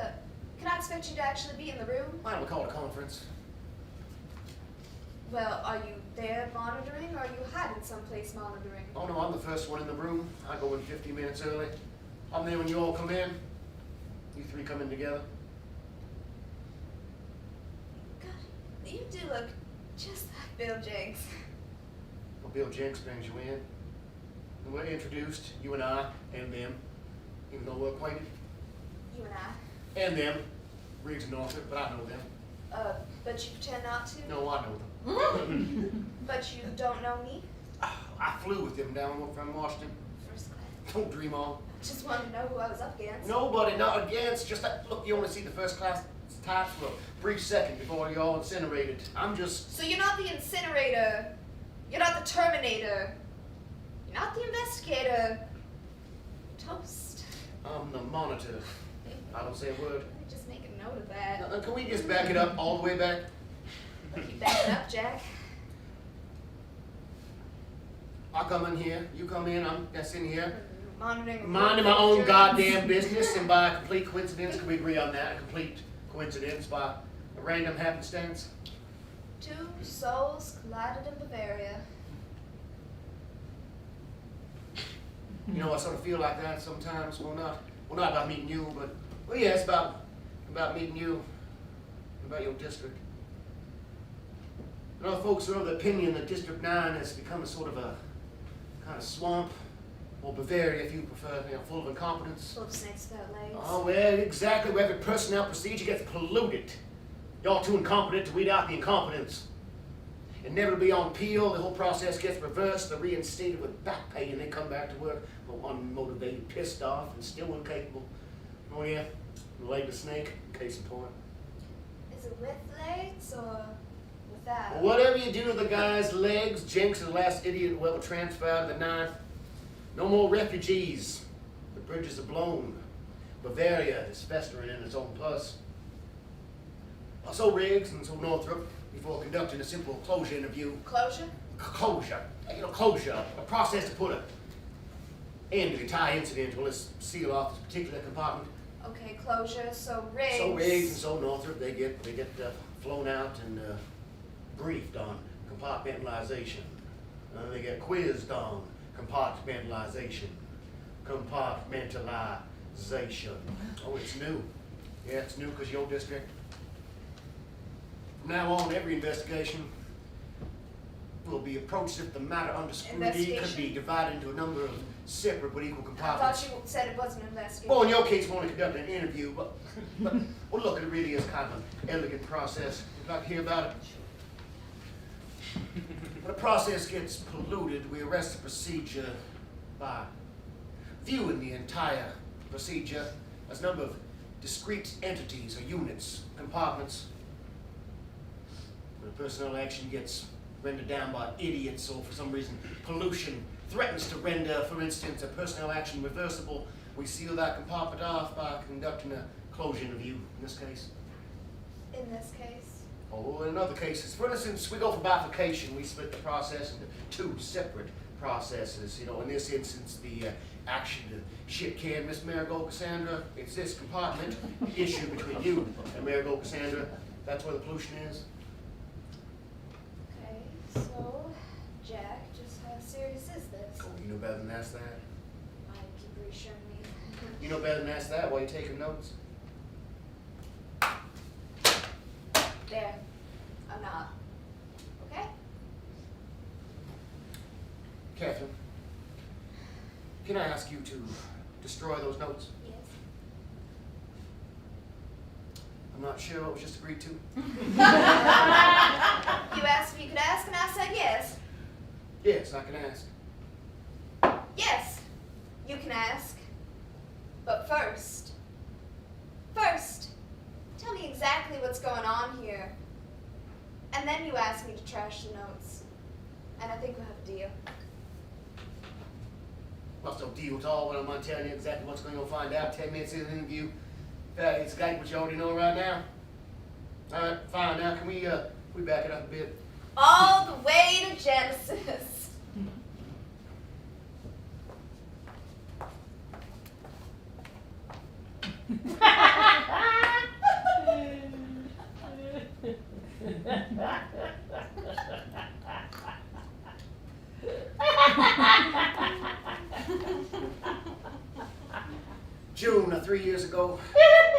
Can I expect you to actually be in the room? I don't call it a conference. Well, are you there monitoring or are you hiding someplace monitoring? Oh no, I'm the first one in the room. I go in 50 minutes early. I'm there when you all come in. You three come in together. God, you do look just like Bill Jenks. Well, Bill Jenks brings you in. And we're introduced, you and I, and them, even though we're acquainted. You and I. And them. Riggs and Norfolk, but I know them. But you pretend not to? No, I know them. But you don't know me? I flew with them down from Washington. First class. Don't dream on. Just wanted to know who I was up against. Nobody, not against. Just that, look, you only see the first class types for a brief second before you're all incinerated. I'm just... So you're not the incinerator. You're not the Terminator. You're not the investigator. Toast. I'm the monitor. I don't say a word. You're just making note of that. Can we just back it up all the way back? You back it up, Jack. I come in here, you come in, I'm just in here, Monitoring. minding my own goddamn business, and by a complete coincidence, can we agree on that? A complete coincidence by a random happenstance? Two souls collided in Bavaria. You know, I sort of feel like that sometimes. Well, not about meeting you, but, well, yeah, it's about meeting you, about your district. You know, folks are of the opinion that District 9 has become a sort of a kind of swamp, or Bavaria if you prefer, you know, full of incompetence. Full of snakes without legs. Oh, well, exactly, where every personnel procedure gets polluted. Y'all too incompetent to weed out the incompetence. Inevitably on appeal, the whole process gets reversed, they're reinstated with back pay, and they come back to work unmotivated, pissed off, and still incapable. Oh yeah, the legless snake, case in point. Is it with legs or without? Well, whatever you do to the guy's legs, Jenks is the last idiot who ever transferred to the 9th. No more refugees. The bridges are blown. Bavaria is festering in its own pus. So Riggs and so Northrop, before conducting a simple closure interview. Closure? Closure. You know, closure. A process to put an end to the entire incident. Well, let's seal off this particular compartment. Okay, closure. So Riggs. So Riggs and so Northrop, they get flown out and briefed on compartmentalization. They get quizzed on compartmentalization. Compartmentalization. Oh, it's new. Yeah, it's new because your district. From now on, every investigation will be approached if the matter under scrutiny could be divided into a number of separate but equal I compartments. thought you said it wasn't an investigation. Well, in your case, we're only conducting an interview, but well, look, it really is kind of an elegant process. Would you like to hear about it? When the process gets polluted, we arrest the procedure by viewing the entire procedure as a number of discrete entities or units, compartments. When a personnel action gets rendered down by idiots or for some reason pollution threatens to render, for instance, a personnel action reversible, we seal that compartment off by conducting a closure interview in this case. In this case? Oh, in other cases, for instance, we go for bifurcation. We split the process into two separate processes. You know, in this instance, the action to ship can Miss Marigold Cassandra, it's this compartment, the issue between you and Marigold Cassandra. That's where the pollution is. Okay, so Jack, just how serious is this? Oh, you know better than ask that. I keep reassuring me. You know better than ask that while you're taking notes. There. I'm not. Okay? Catherine, can I ask you to destroy those notes? Yes. I'm not sure what was just agreed to. You asked if you could ask, and I said yes. Yes, I can ask. Yes, you can ask. But first, tell me exactly what's going on here. And then you ask me to trash the notes. And I think we'll have a deal. Well, it's no deal at all when I'm not telling you exactly what's going to find out 10 minutes into the interview. It's like what you already know right now. All right, fine. Now, can we back it up a bit? All the way to Genesis. June of 3 years ago,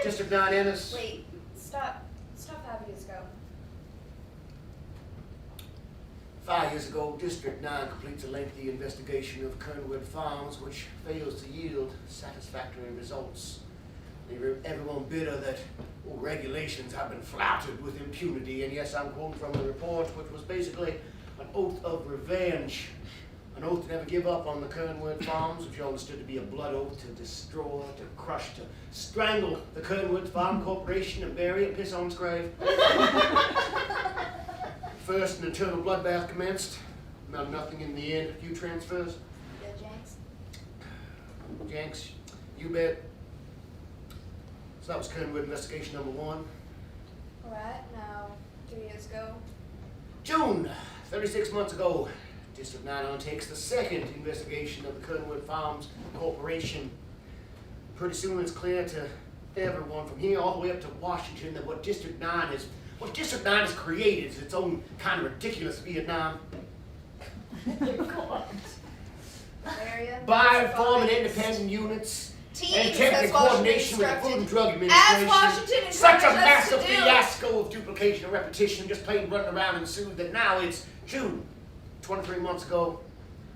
District 9 Ennis. Wait, stop 5 years ago. 5 years ago, District 9 completes a lengthy investigation of Kernwood Farms, which fails to yield satisfactory results. Leaving everyone bitter that regulations have been flouted with impunity. And yes, I'm quoting from the report, which was basically an oath of revenge. An oath to never give up on the Kernwood Farms, which you understood to be a blood oath to destroy, to crush, to strangle the Kernwood Farm Corporation and bury it, piss on its grave. First, an internal bloodbath commenced. Not nothing in the end, a few transfers. Yeah, Jenks? Jenks, you bet. that was Kernwood investigation number 1. Alright, now 3 years ago. June, 36 months ago, District 9 undertakes the second investigation of the Kernwood Farms Corporation. Pretty soon it's clear to everyone from here all the way up to Washington that what District 9 has created is its own kind of ridiculous Vietnam. Area. By forming independent units Teams, and attempting as Washington coordination with the Food and instructed. Drug Administration. As Washington Such a encouraged us massive to do. fiasco of duplication and repetition, just plain running around ensued that now it's June, 23 months ago.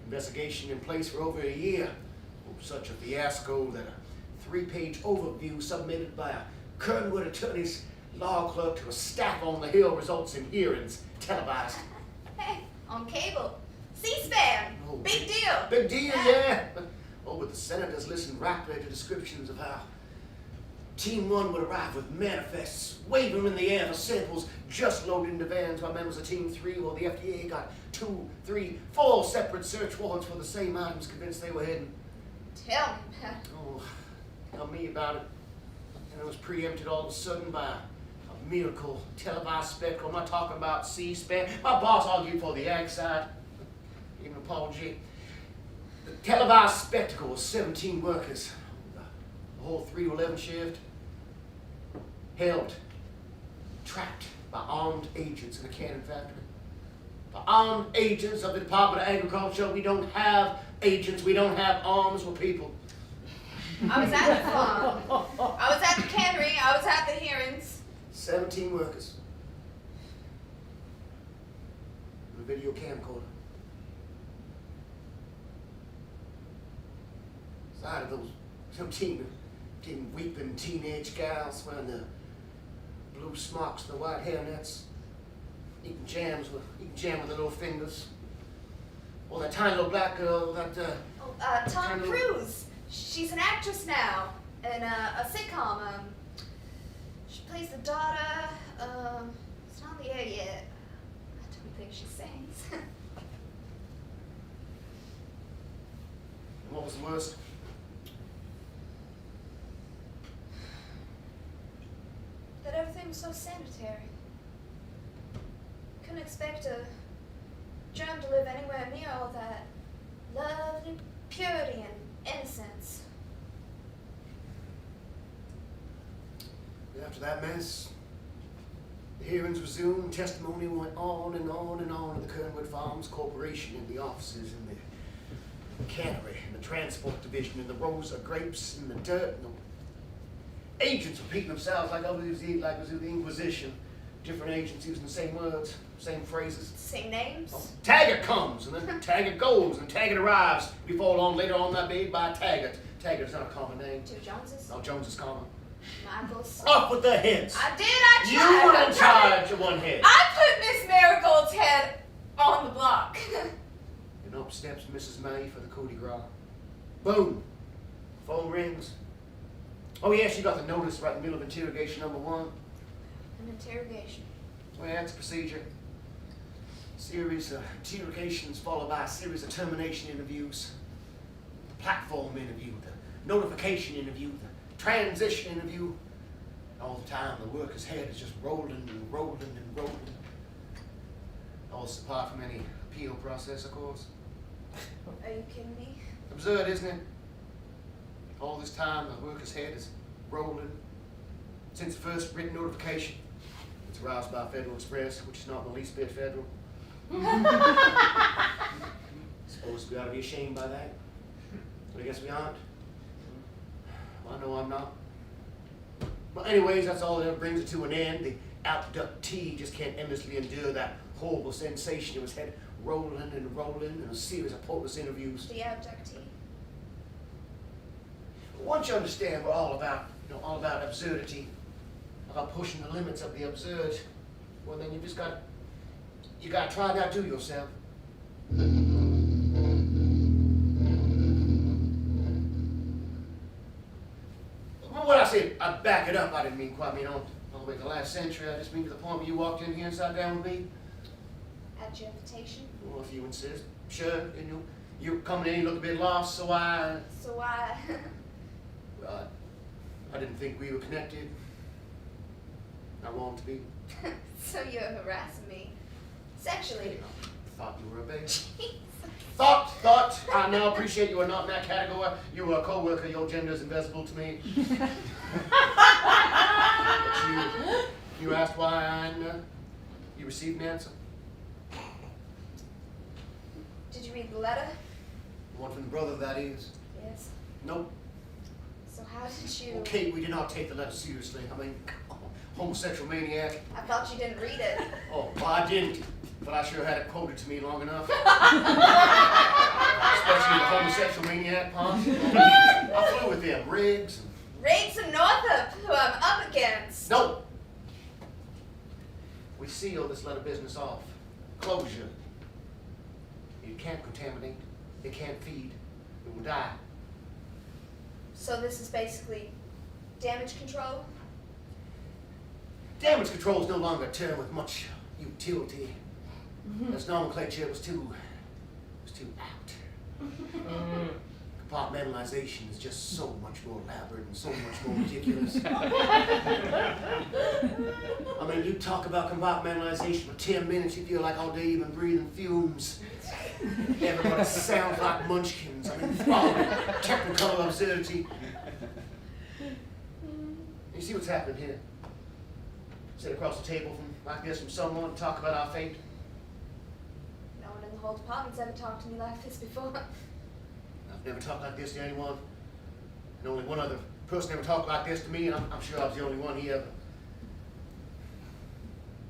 Investigation in place for over a year. Oh, such a fiasco that a 3-page overview submitted by a Kernwood attorney's law clerk to a staff on the Hill results in hearings televised. Hey, on cable. C-SPAN. Oh, Big deal. Big deal, yeah. Oh, but the senators listened rapidly to descriptions of how Team 1 would arrive with manifests, wave them in the air for samples just loaded into vans, while members of Team 3, well, the FDA got 2, 3, 4 separate search warrants for the same items, convinced they were hidden. Tell me about it. Oh, tell me about it. And it was preempted all of a sudden by a miracle televised spectacle. I'm not talking about C-SPAN. My boss argued for the ag side. Even Paul G. The televised spectacle was 17 workers, the whole 3 to 11 shift, held, trapped by armed agents in a cannon factory. The armed agents of the Department of Agriculture. We don't have agents, we don't have arms, we're people. I was at the farm. I was at the cannery. I was at the hearings. 17 workers. With a video camcorder. Side of those 17 weeping teenage gals wearing the blue smocks and the white hairnets, eating jam with their little fingers. Or that tiny little black girl, Tom Cruise. She's an actress now in a sitcom. She plays the daughter. It's not on the air yet. I don't think she sings. And what was the worst? That everything was so sanitary. Couldn't expect a germ to live anywhere near all that lovely purity and innocence. After that mess, the hearings resumed, testimony went on and on and on in the Kernwood Farms Corporation, in the offices, in the cannery, in the transport division, in the rows of grapes, in the dirt, and the agents repeating themselves like it was the Inquisition. Different agents using the same words, same phrases. Same names? Oh, Taggart comes, and then Taggart goes, and Taggart arrives. We fall on later on that day by Taggart. Taggart's not a common name. Two Joneses? No, Jones is common. Michaels? Off with the heads. I tried. You were I in tried. charge of one head. I put Miss Marigold's head on the block. And up steps Mrs. May for the coup de grace. Boom. Phone rings. Oh yeah, she got the notice right in the middle of interrogation number 1. An interrogation. Well, yeah, that's a procedure. Series of interrogations followed by a series of termination interviews. The platform interview, the notification interview, the transition interview. All the time, the worker's head is just rolling and rolling and rolling. All this apart from any appeal process, of course. Are you kidding me? Absurd, isn't it? All this time, the worker's head is rolling. Since the first written notification, it's aroused by Federal Express, which is not the least bit federal. Suppose we ought to be ashamed by that. But I guess we aren't. Well, I know I'm not. Well, anyways, that's all that ever brings it to an end. The abductee just can't endlessly endure that horrible sensation of his head rolling and rolling in a series of pointless interviews. The abductee. Once you understand we're all about, all about absurdity, about pushing the limits of the absurd, well then you gotta try it out to yourself. Well, what I said, I back it up. I didn't mean quite all the way to the last century. I just mean to the point where you walked in here and sat down with me. At your invitation. Well, if you insist, sure. And you're coming in, you look a bit lost, so I. So I. Well, I didn't think we were connected. I want to be. So you're harassing me sexually. Thought you were a baby. Thought. I now appreciate you are not in that category. You are a co-worker. Your gender is invisible to me. But you asked why, and you received an answer. Did you read the letter? The one from the brother, that is. Yes. Nope. So how did you... Well, Kate, we did not take the letter seriously. I mean, homosexual maniac. I thought you didn't read it. Oh, well, I didn't. But I sure had it quoted to me long enough. Especially the homosexual maniac part. I flew with them, Riggs. Riggs and Northup, who I'm up against. No. We seal this letter business off. Closure. It can't contaminate. It can't feed. It will die. So this is basically damage control? Damage control is no longer a term with much utility. This nomenclature was too apt. Compartmentalization is just so much more elaborate and so much more ridiculous. I mean, you talk about compartmentalization for 10 minutes, you feel like all day you've been breathing fumes. Everybody sounds like munchkins. I mean, technical absurdity. You see what's happening here? Sit across the table like this from someone and talk about our fate. No one in the whole department's ever talked to me like this before. I've never talked like this to anyone. And only one other person ever talked like this to me, and I'm sure I was the only one he ever.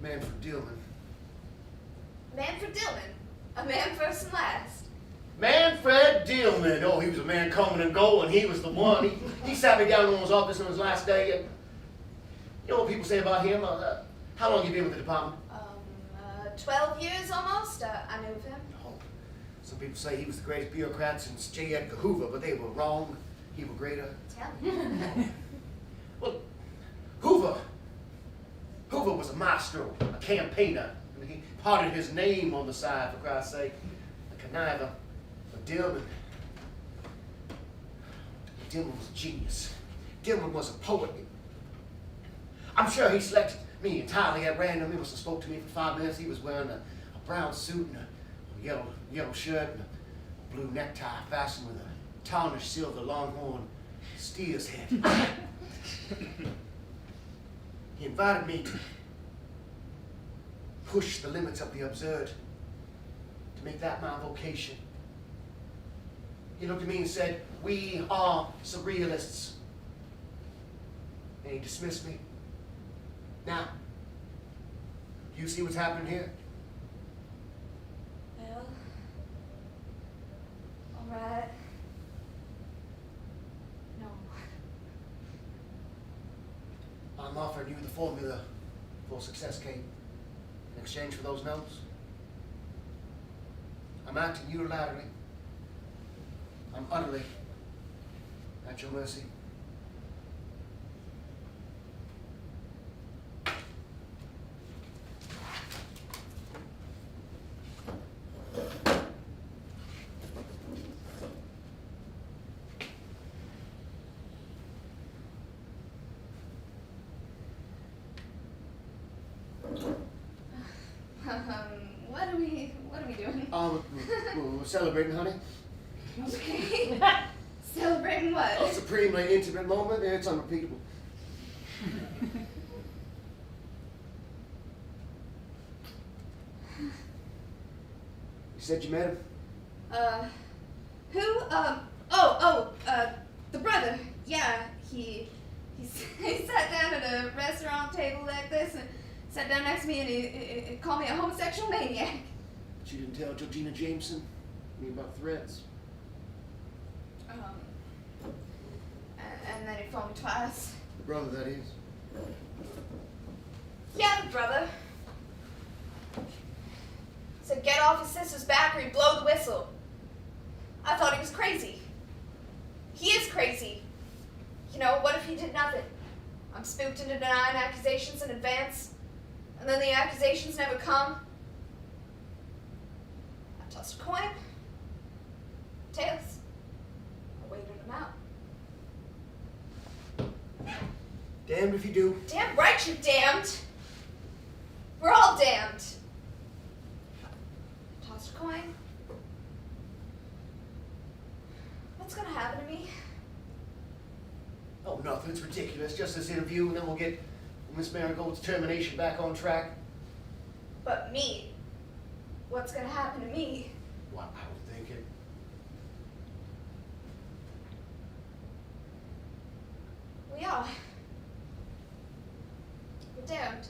Manfred Dillman. Manfred Dillman? A man first and last. Manfred Dillman! Oh, he was a man coming and going. He was the one. He sat me down in his office on his last day, and you know what people say about him? How long have you been with the department? 12 years almost. I knew of him. Oh, some people say he was the greatest bureaucrat since J. Edgar Hoover, but they were wrong. He was greater. Tell me. Well, Hoover was a maestro, a campaigner. And he parted his name on the side, for Christ's sake. A conniver. But Dillman was a genius. Dillman was a poet. I'm sure he selected me entirely at random. He must have spoke to me for 5 minutes. He was wearing a brown suit and a yellow shirt and a blue necktie fastened with a tarnished silver longhorn steer's head. He invited me to push the limits of the absurd, to make that my vocation. He looked at me and said, "We are surrealists." And he dismissed me. Now, you see what's happening here? Well, all right. No. I'm offering you the formula for success, Kate. In exchange for those notes, I'm acting unilaterally. I'm utterly at your mercy. What are we doing? We're celebrating, honey. Okay. Celebrating what? A supremely intimate moment. It's unrepeatable. You said you met him? Who? The brother. Yeah, he sat down at a restaurant table like this and sat down next to me and he called me a homosexual maniac. But you didn't tell Georgina Jameson me about threats. And then he phoned me twice. The brother, that is. Yeah, the brother. Said get off his sister's back or he'd blow the whistle. I thought he was crazy. He is crazy. You know, what if he did nothing? I'm spooked into denying accusations in advance, and then the accusations never come. I tossed a coin. Tails. I waited him out. Damned if you do. Damn right you're damned. We're all damned. Tossed a coin. What's gonna happen to me? Oh, nothing. It's ridiculous. Just this interview, and then we'll get Miss Marigold's termination back on track. But me. What's gonna happen to me? Well, I was thinking. We are. We're damned.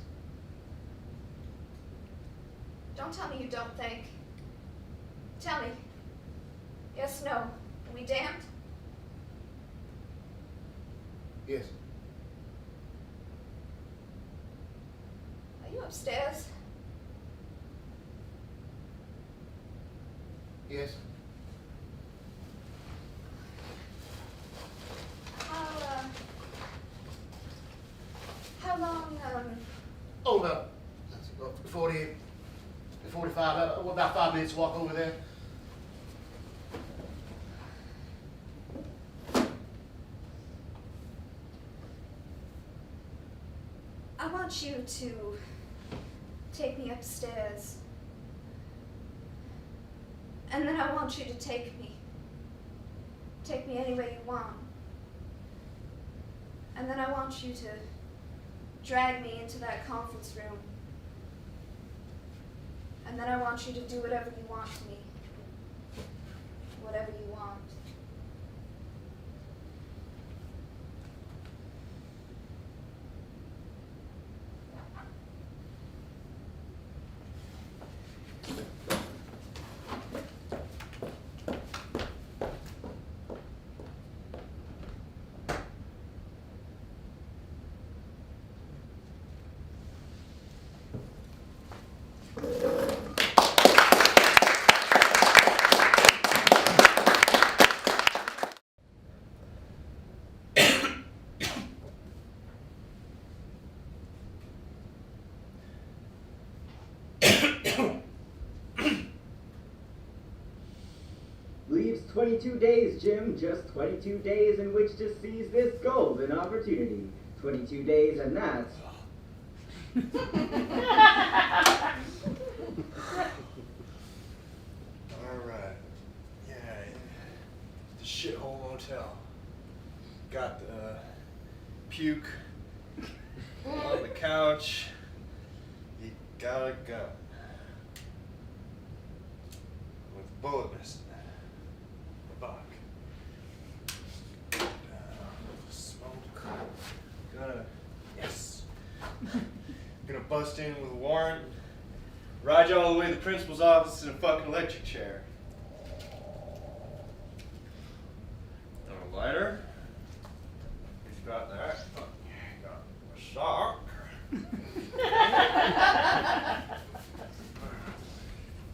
Don't tell me you don't think. Tell me. Yes, no. Are we damned? Yes. Are you upstairs? Yes. How long, Oh, about 40, 45, about 5 minutes walk over there. I want you to take me upstairs. And then I want you to take me. Take me anywhere you want. And then I want you to drag me into that conference room. And then I want you to do whatever you want to me. Whatever you want. Leaves 22 days, Jim. Just 22 days in which to seize this golden opportunity. 22 days, and that's... Alright. Yeah. The shithole motel. Got the puke on the couch. You gotta go. With a bullet missing. Buck. Smoke. Gonna bust in with a warrant. Ride you all the way to the principal's office in a fucking electric chair. And a lighter. He's got that. Got a sock.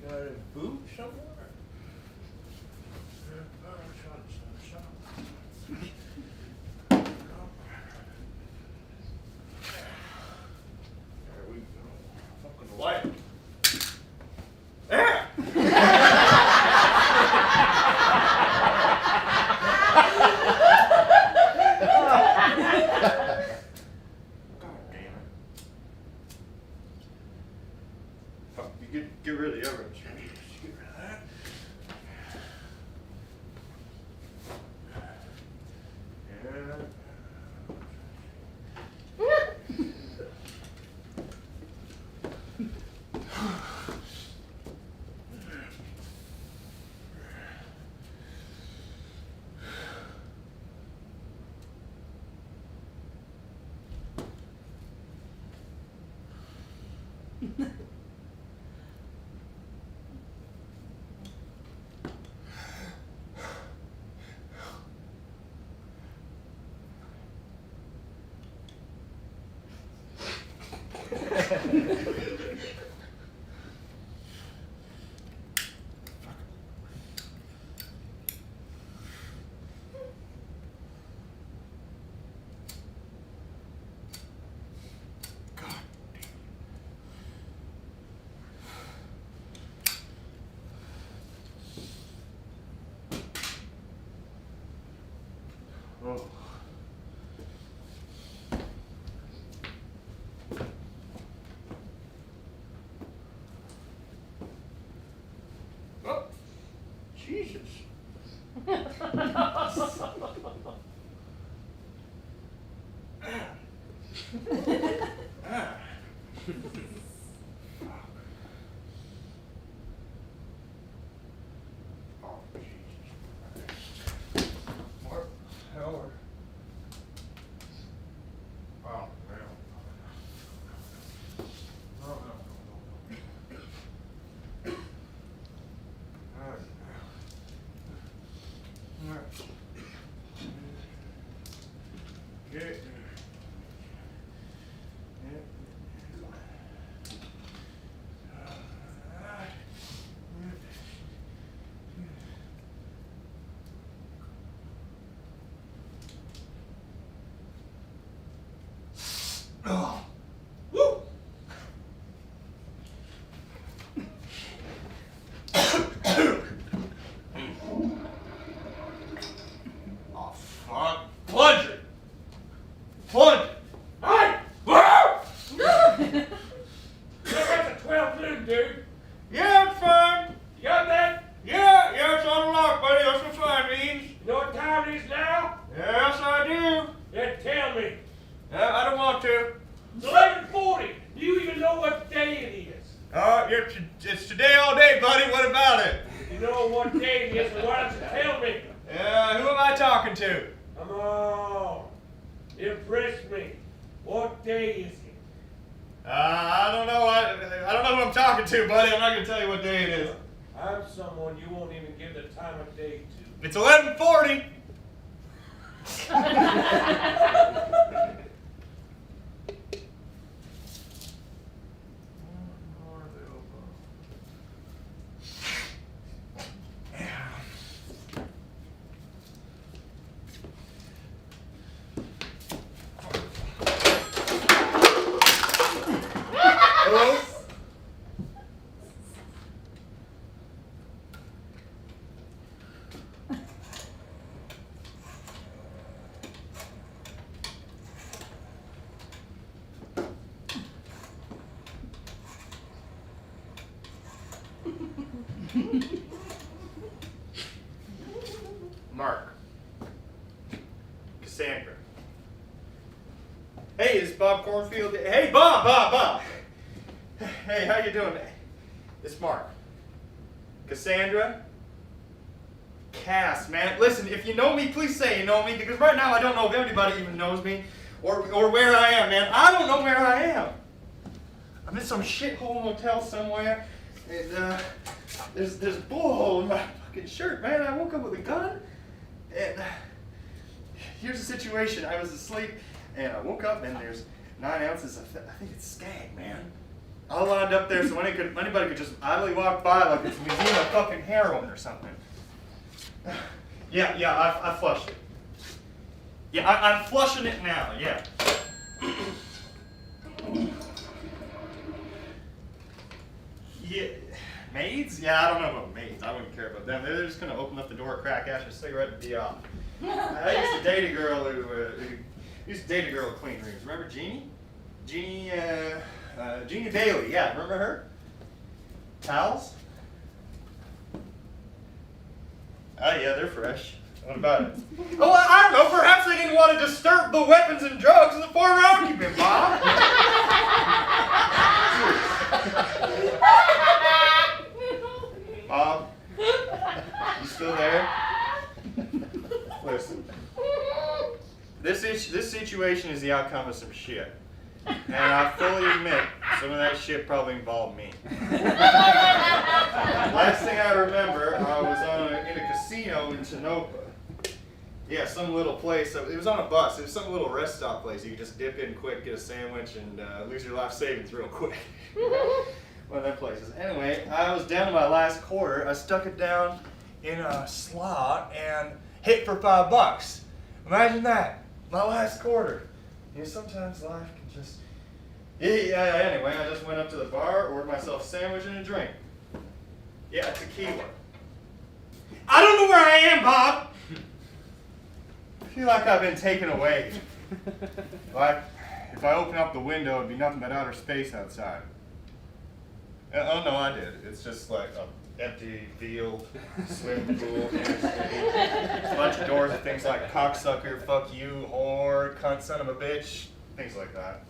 Got a boot somewhere. There we go. Fucking light. There! God damn it. Fuck, you get rid of the evidence. Get rid of that. Oh, Jesus. What the hell are... Oh, man. No. Okay. Oh. Woo! Oh, fuck. Plunger! Hey! That's a 12 noon, dude. Yeah, it's fine. You got that? Yeah, it's on the lock, buddy. That's what fine means. You know what time it is now? Yes, I do. Then tell me. Yeah, I don't want to. It's 11:40. Do you even know what day it is? It's today all day, buddy. What about it? If you know what day it is, then why don't you tell me? Who am I talking to? Come on. Impress me. What day is it? I don't know. I don't know who I'm talking to, buddy. I'm not gonna tell you what day it is. I'm someone you won't even give the time of day to. It's 11:40. Hello? Mark. Cassandra. Hey, it's Bob Cornfield. Hey, Bob. Hey, how you doing? It's Mark. Cassandra. Cass, man. Listen, if you know me, please say you know me, because right now I don't know if anybody even knows me or where I am, man. I don't know where I am. I'm in some shithole motel somewhere, and there's a bullet hole in my fucking shirt, man. I woke up with a gun, and here's the situation. I was asleep, and I woke up, and there's 9 ounces of, I think it's skag, man. All lined up there so anybody could just idly walk by like it's a museum of fucking heroin or something. Yeah, I flushed it. Yeah, I'm flushing it now, yeah. Yeah, maids? Yeah, I don't know about maids. I wouldn't care about them. They're just gonna open up the door, crack ash a cigarette, and be off. I used to date a girl who clean rooms. Remember Jeannie? Jeannie Bailey, yeah, remember her? Towels? Oh yeah, they're fresh. What about it? Oh, I don't know, perhaps they didn't want to disturb the weapons and drugs in the former occupant, Bob. Bob? You still there? Listen. This situation is the outcome of some shit. And I fully admit, some of that shit probably involved me. Last thing I remember, I was in a casino in Tonopah. Yeah, some little place. It was on a bus. It was some little rest stop place. You could just dip in quick, get a sandwich, and lose your life savings real quick. One of them places. Anyway, I was down to my last quarter. I stuck it down in a slot and hit for $5. Imagine that. My last quarter. You know, sometimes life can just... Yeah, anyway, I just went up to the bar, ordered myself a sandwich and a drink. Yeah, tequila. I don't know where I am, Bob! I feel like I've been taken away. Like, if I open up the window, it'd be nothing but outer space outside. Oh, no, I did. It's just like an empty field, swimming pool, a bunch of doors with things like cocksucker, fuck you, whore, cunt, son of a bitch, things like that.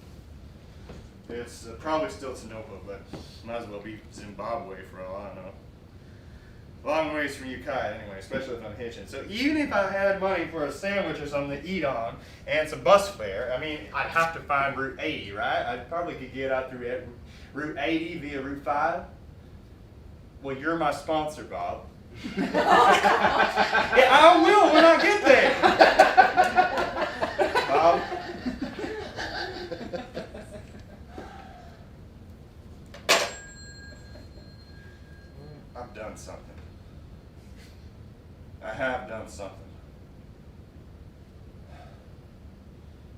It's probably still Tonopah, but might as well be Zimbabwe for all I know. long ways from you kite anyway, especially if I'm hitching. So even if I had money for a sandwich or something to eat on and some bus fare, I mean, I'd have to find Route 80, right? I probably could get out through Route 80 via Route 5. Well, you're my sponsor, Bob. Yeah, I will when I get there. Bob. I've done something. I have done something.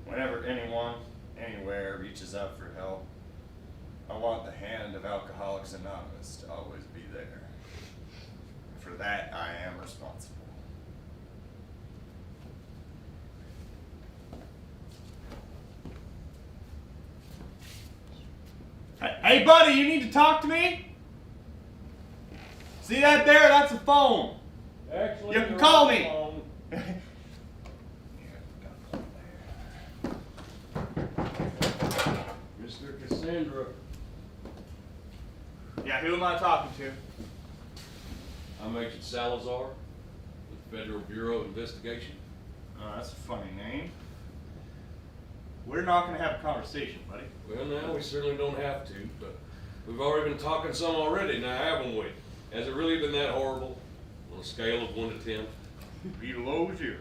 Whenever anyone, anywhere reaches out for help, I want the hand of Alcoholics Anonymous to always be there. For that, I am responsible. Hey, buddy, you need to talk to me? See that there? That's a phone. Actually, You can you're call on the me. phone. Mr. Cassandra, Yeah, who am I talking to? I'm Agent Salazar with the Federal Bureau of Investigation. Oh, that's a funny name. We're not going to have a conversation, buddy. Well, now, we certainly don't have to, but we've already been talking some already, now haven't we? Has it really been that horrible on a scale of 1 to 10? Below 0.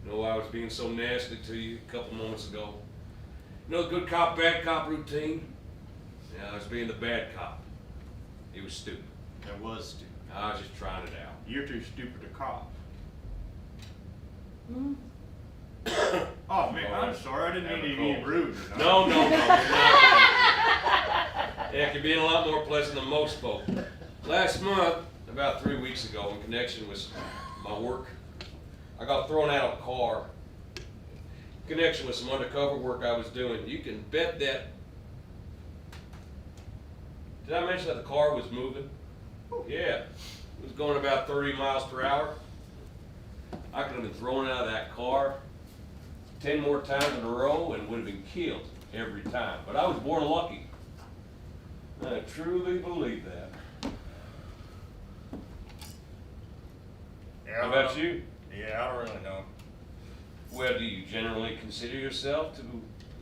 You know, I was being so nasty to you a couple moments ago. You know the good cop, bad cop routine? Yeah, I was being the bad cop. It was stupid. That was stupid. I was just trying it out. You're too stupid to cop. Oh, man, I'm sorry. I didn't mean to be Cold. rude. No, you're not. Heck, you're being a lot more pleasant than most folk. Last month, about 3 weeks ago, in connection with my work, I got thrown out of a car. In connection with some undercover work I was doing. You can bet that. Did I mention that the car was moving? Yeah. It was going about 30 miles per hour. I could have been thrown out of that car 10 more times in a row and would have been killed every time. But I was born lucky. I truly believe that. Yeah, How about you? Yeah, I don't really know. Well, do you generally consider yourself to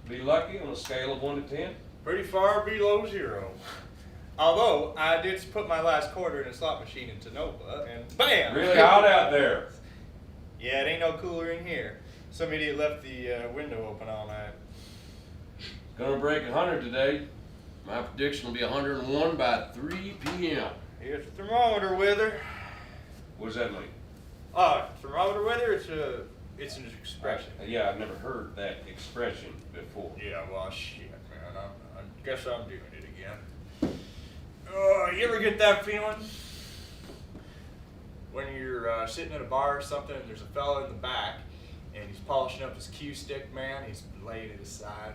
be lucky on a scale of 1 to 10? Pretty far below 0. Although, I did put my last quarter in a slot machine in Tonopah, and BAM! Really hot out there. Yeah, it ain't no cooler in here. Some idiot left the window open all night. Gonna break 100 today. My prediction will be 101 by 3 p.m. Here's the thermometer weather. What does that mean? Thermometer weather, it's an expression. Yeah, I've never heard that expression before. Yeah, well, shit, man. I guess I'm doing it again. You ever get that feeling? When you're sitting at a bar or something and there's a fella in the back and he's polishing up his cue stick, man. He's laying it aside.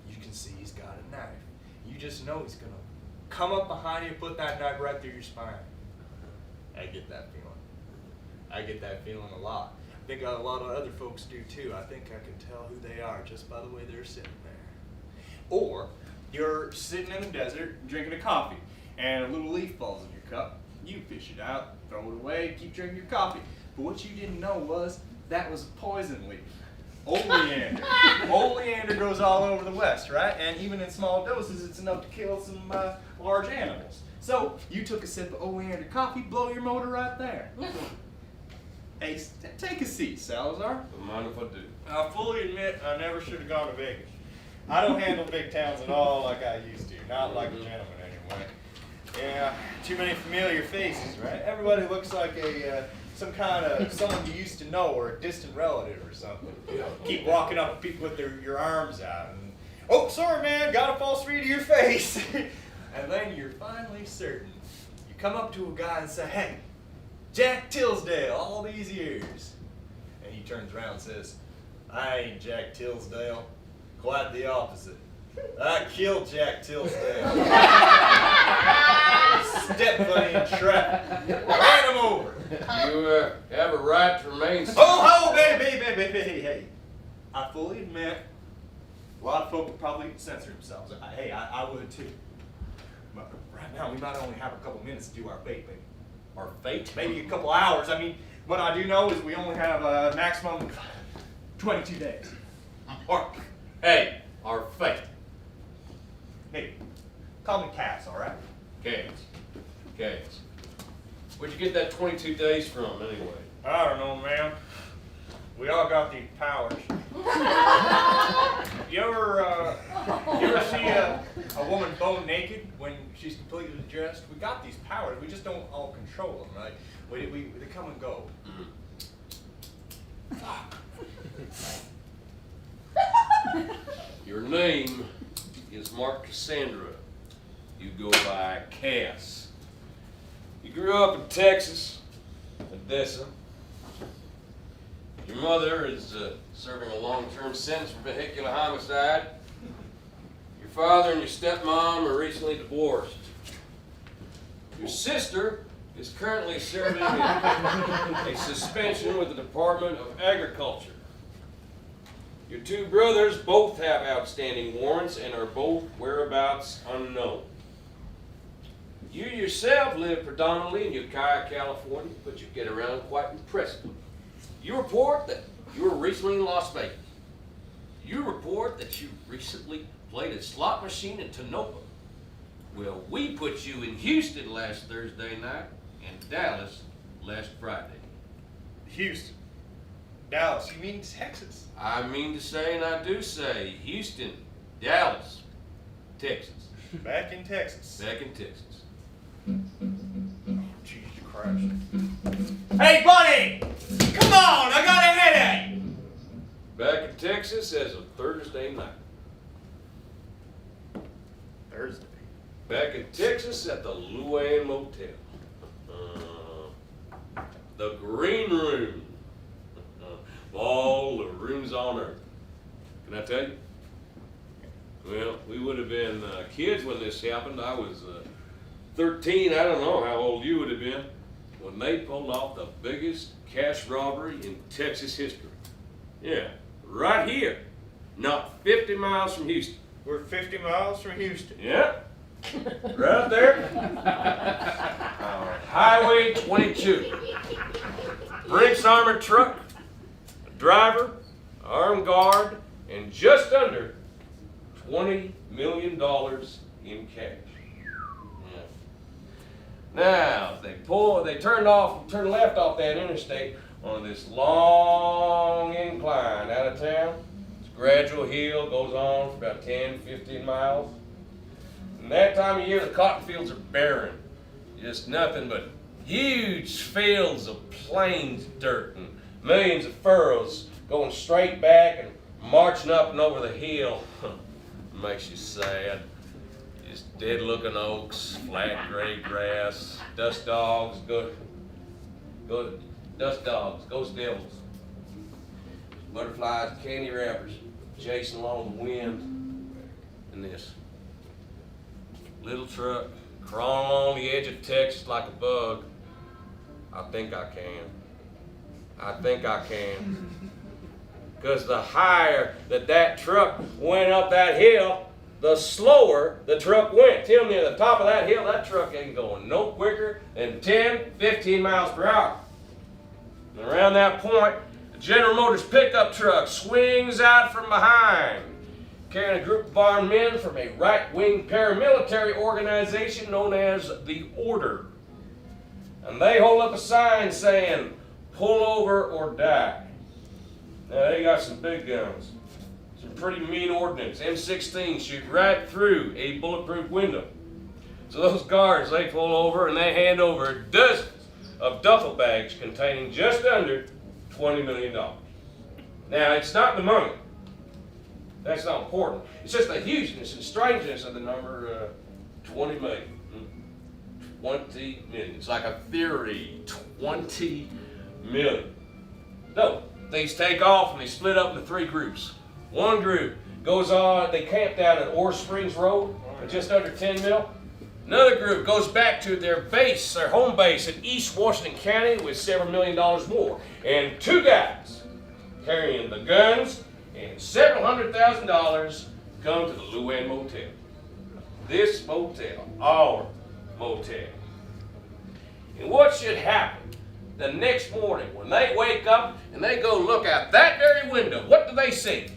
You can see he's got a knife. You just know he's going to come up behind you and put that knife right through your spine. I get that feeling. I get that feeling a lot. I think a lot of other folks do too. I think I can tell who they are just by the way they're sitting there. Or you're sitting in the desert drinking a coffee and a little leaf falls in your cup. You fish it out, throw it away, keep drinking your coffee. But what you didn't know was that was a poison leaf. Oleander. Oleander grows all over the West, right? And even in small doses, it's enough to kill some large animals. So you took a sip of oleander coffee, blow your motor right there. Hey, take a seat, Salazar. Don't mind if I do. I fully admit I never should have gone to Vegas. I don't handle big towns at all like I used to. Not like a gentleman, anyway. Yeah, too many familiar faces, right? Everybody looks like some kind of someone you used to know or a distant relative or something. Keep walking up to people with your arms out and, oh, sorry, man, got a false read of your face. And then you're finally certain. You come up to a guy and say, hey, Jack Tillsdale, all these years. And he turns around and says, I ain't Jack Tillsdale. Quite the opposite. I killed Jack Tillsdale. Step funny in traffic. Ran him over. You have a right to remain. Oh, hey. I fully admit, a lot of folk would probably censor themselves. I would too. But right now we might only have a couple minutes to do our fate, maybe. Our fate? Maybe a couple hours. I mean, what I do know is we only have a maximum of 22 days. Hey, our fate. Hey, call me Cass, all right? Cats. Where'd you get that 22 days from, anyway? I don't know, man. We all got these powers. You ever see a woman bone naked when she's completely dressed? We got these powers. We just don't all control them, right? They come and go. Your name is Mark Cassandra. You go by Cass. You grew up in Texas, Odessa. Your mother is serving a long-term sentence for vehicular homicide. Your father and your stepmom are recently divorced. Your sister is currently serving a suspension with the Department of Agriculture. Your two brothers both have outstanding warrants and are both whereabouts unknown. You yourself live predominantly in Ukiah, California, but you get around quite impressively. You report that you were recently in Las Vegas. You report that you recently played a slot machine in Tonopah. Well, we put you in Houston last Thursday night and Dallas last Friday. Houston. Dallas, you mean Texas? I mean to say, and I do say, Houston, Dallas, Texas. Back in Texas. Back in Texas. Oh, Jesus Christ. Hey, buddy! Come on, I got a headache! Back in Texas as of Thursday night. Thursday. Back in Texas at the Luann Motel. The Green Room. All the rooms on earth. Can I tell you? Well, we would have been kids when this happened. I was 13. I don't know how old you would have been when they pulled off the biggest cash robbery in Texas history. Yeah, right here. Not 50 miles from Houston. We're 50 miles from Houston. Yeah. Right there. Highway 22. Brinks armored truck, a driver, armed guard, and just under $20 million in cash. Yeah. Now, they turned left off that interstate on this long incline out of town. It's a gradual hill, goes on for about 10, 15 miles. And that time of year, the cotton fields are barren. Just nothing but huge fields of plains dirt and millions of furrows going straight back and marching up and over the hill. Makes you sad. Just dead looking oaks, flat gray grass, dust dogs, ghost devils, butterflies, candy wrappers, chasing along the wind, and this little truck crawling on the edge of Texas like a bug. I think I can. Because the higher that truck went up that hill, the slower the truck went. Till near the top of that hill, that truck ain't going no quicker than 10, 15 miles per hour. And around that point, the General Motors pickup truck swings out from behind, carrying a group of armed men from a right-wing paramilitary organization known as the Order. And they hold up a sign saying, "Pull over or die." Now they got some big guns, some pretty mean ordnance. M16 shoot right through a bulletproof window. So those guards, they pull over and they hand over dozens of duffel bags containing just under $20 million. Now it's not the money. That's not important. It's just the hugeness and strangeness of the number 20 million. 20 million. It's like a theory. 20 million. So, these take off and they split up into three groups. One group goes on, they camp down at Ore Springs Road at just under 10 mil. Another group goes back to their base, their home base in East Washington County with several $million more. And two guys carrying the guns and several $100,000 come to the Luann Motel. This motel, our motel. And what should happen the next morning when they wake up and they go look out that very window? What do they see?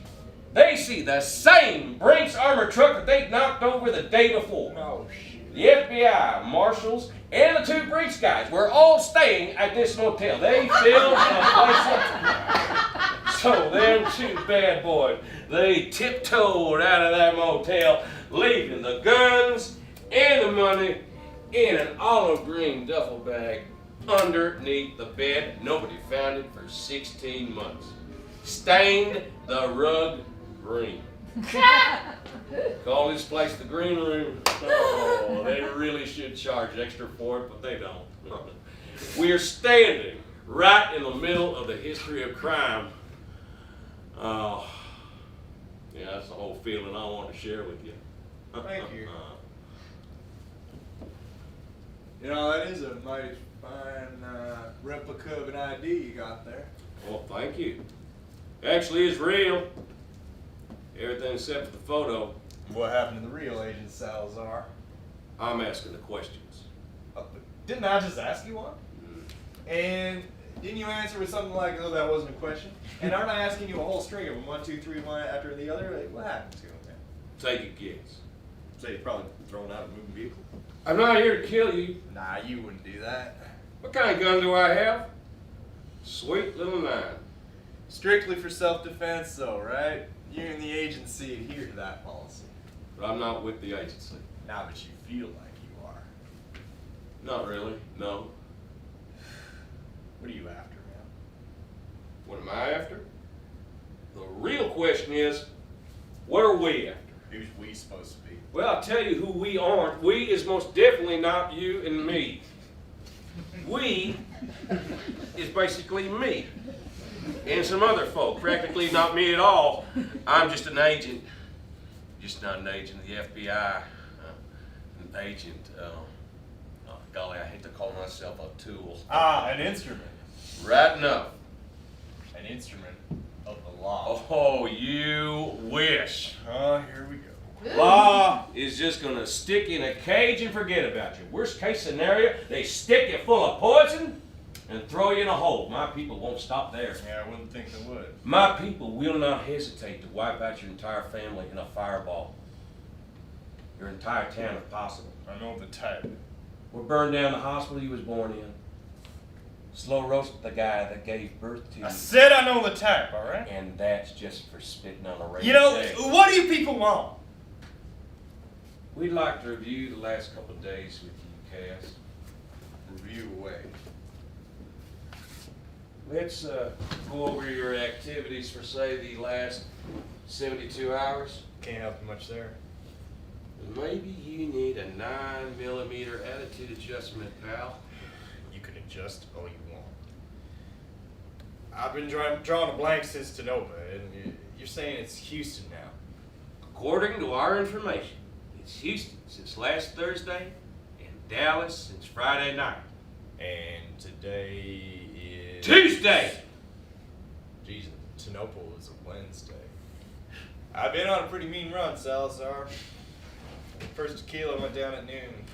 They see the same Brinks armored truck that they knocked over the day before. Oh, shit. The FBI, marshals, and the 2 Brinks guys were all staying at this motel. They filled the place up. So them 2 bad boys, they tiptoed out of that motel, leaving the guns and the money in an olive green duffel bag underneath the bed. Nobody found it for 16 months. Stained the rug green. Call this place the Green Room. Oh, they really should charge extra for it, but they don't. We are standing right in the middle of the history of crime. Oh, yeah, that's the whole feeling I want to share with you. Thank you. You know, that is a mighty fine replica of an ID you got there. Well, thank you. Actually, it's real. Everything except for the photo. What happened to the real Agent Salazar? I'm asking the questions. Didn't I just ask you one? And didn't you answer with something like, "Oh, that wasn't a question"? And aren't I asking you a whole string of them, 1, 2, 3, one after the other? Like, what happened to him, man? Take a guess. Say he's probably thrown out a moving vehicle. I'm not here to kill you. Nah, you wouldn't do that. What kind of gun do I have? Sweet little 9. Strictly for self-defense, though, right? You and the agency adhere to that policy. But I'm not with the agency. Nah, but you feel like you are. Not really, no. What are you after, man? What am I after? The real question is, what are we after? Who's we supposed to be? Well, I'll tell you who we aren't. We is most definitely not you and me. We is basically me and some other folk. Practically not me at all. I'm just an agent. Just not an agent of the FBI. An agent, oh golly, I hate to call myself a tool. Ah, an instrument. Right enough. An instrument of the law. Oh, you wish. Oh, here we go. Law is just gonna stick you in a cage and forget about you. Worst case scenario, they stick you full of poison and throw you in a hole. My people won't stop there. Yeah, I wouldn't think they would. My people will not hesitate to wipe out your entire family in a fireball. Your entire town if possible. I know the type. We'll burn down the hospital you was born in. Slow roast the guy that gave birth to you. I said I know the type, all right? And that's just for spitting on a rainy You know, day. what do you people want? We'd like to review the last couple of days with you, Cass. Review away. Let's go over your activities for, say, the last 72 hours. Can't help you much there. Maybe you need a 9mm attitude adjustment, pal. You can adjust all you want. I've been drawing a blank since Tanopa, and you're saying it's Houston now. According to our information, it's Houston since last Thursday and Dallas since Friday night. And today is... Tuesday! Jesus, Tanopa was a Wednesday. I've been on a pretty mean run, Salazar. First tequila went down at noon.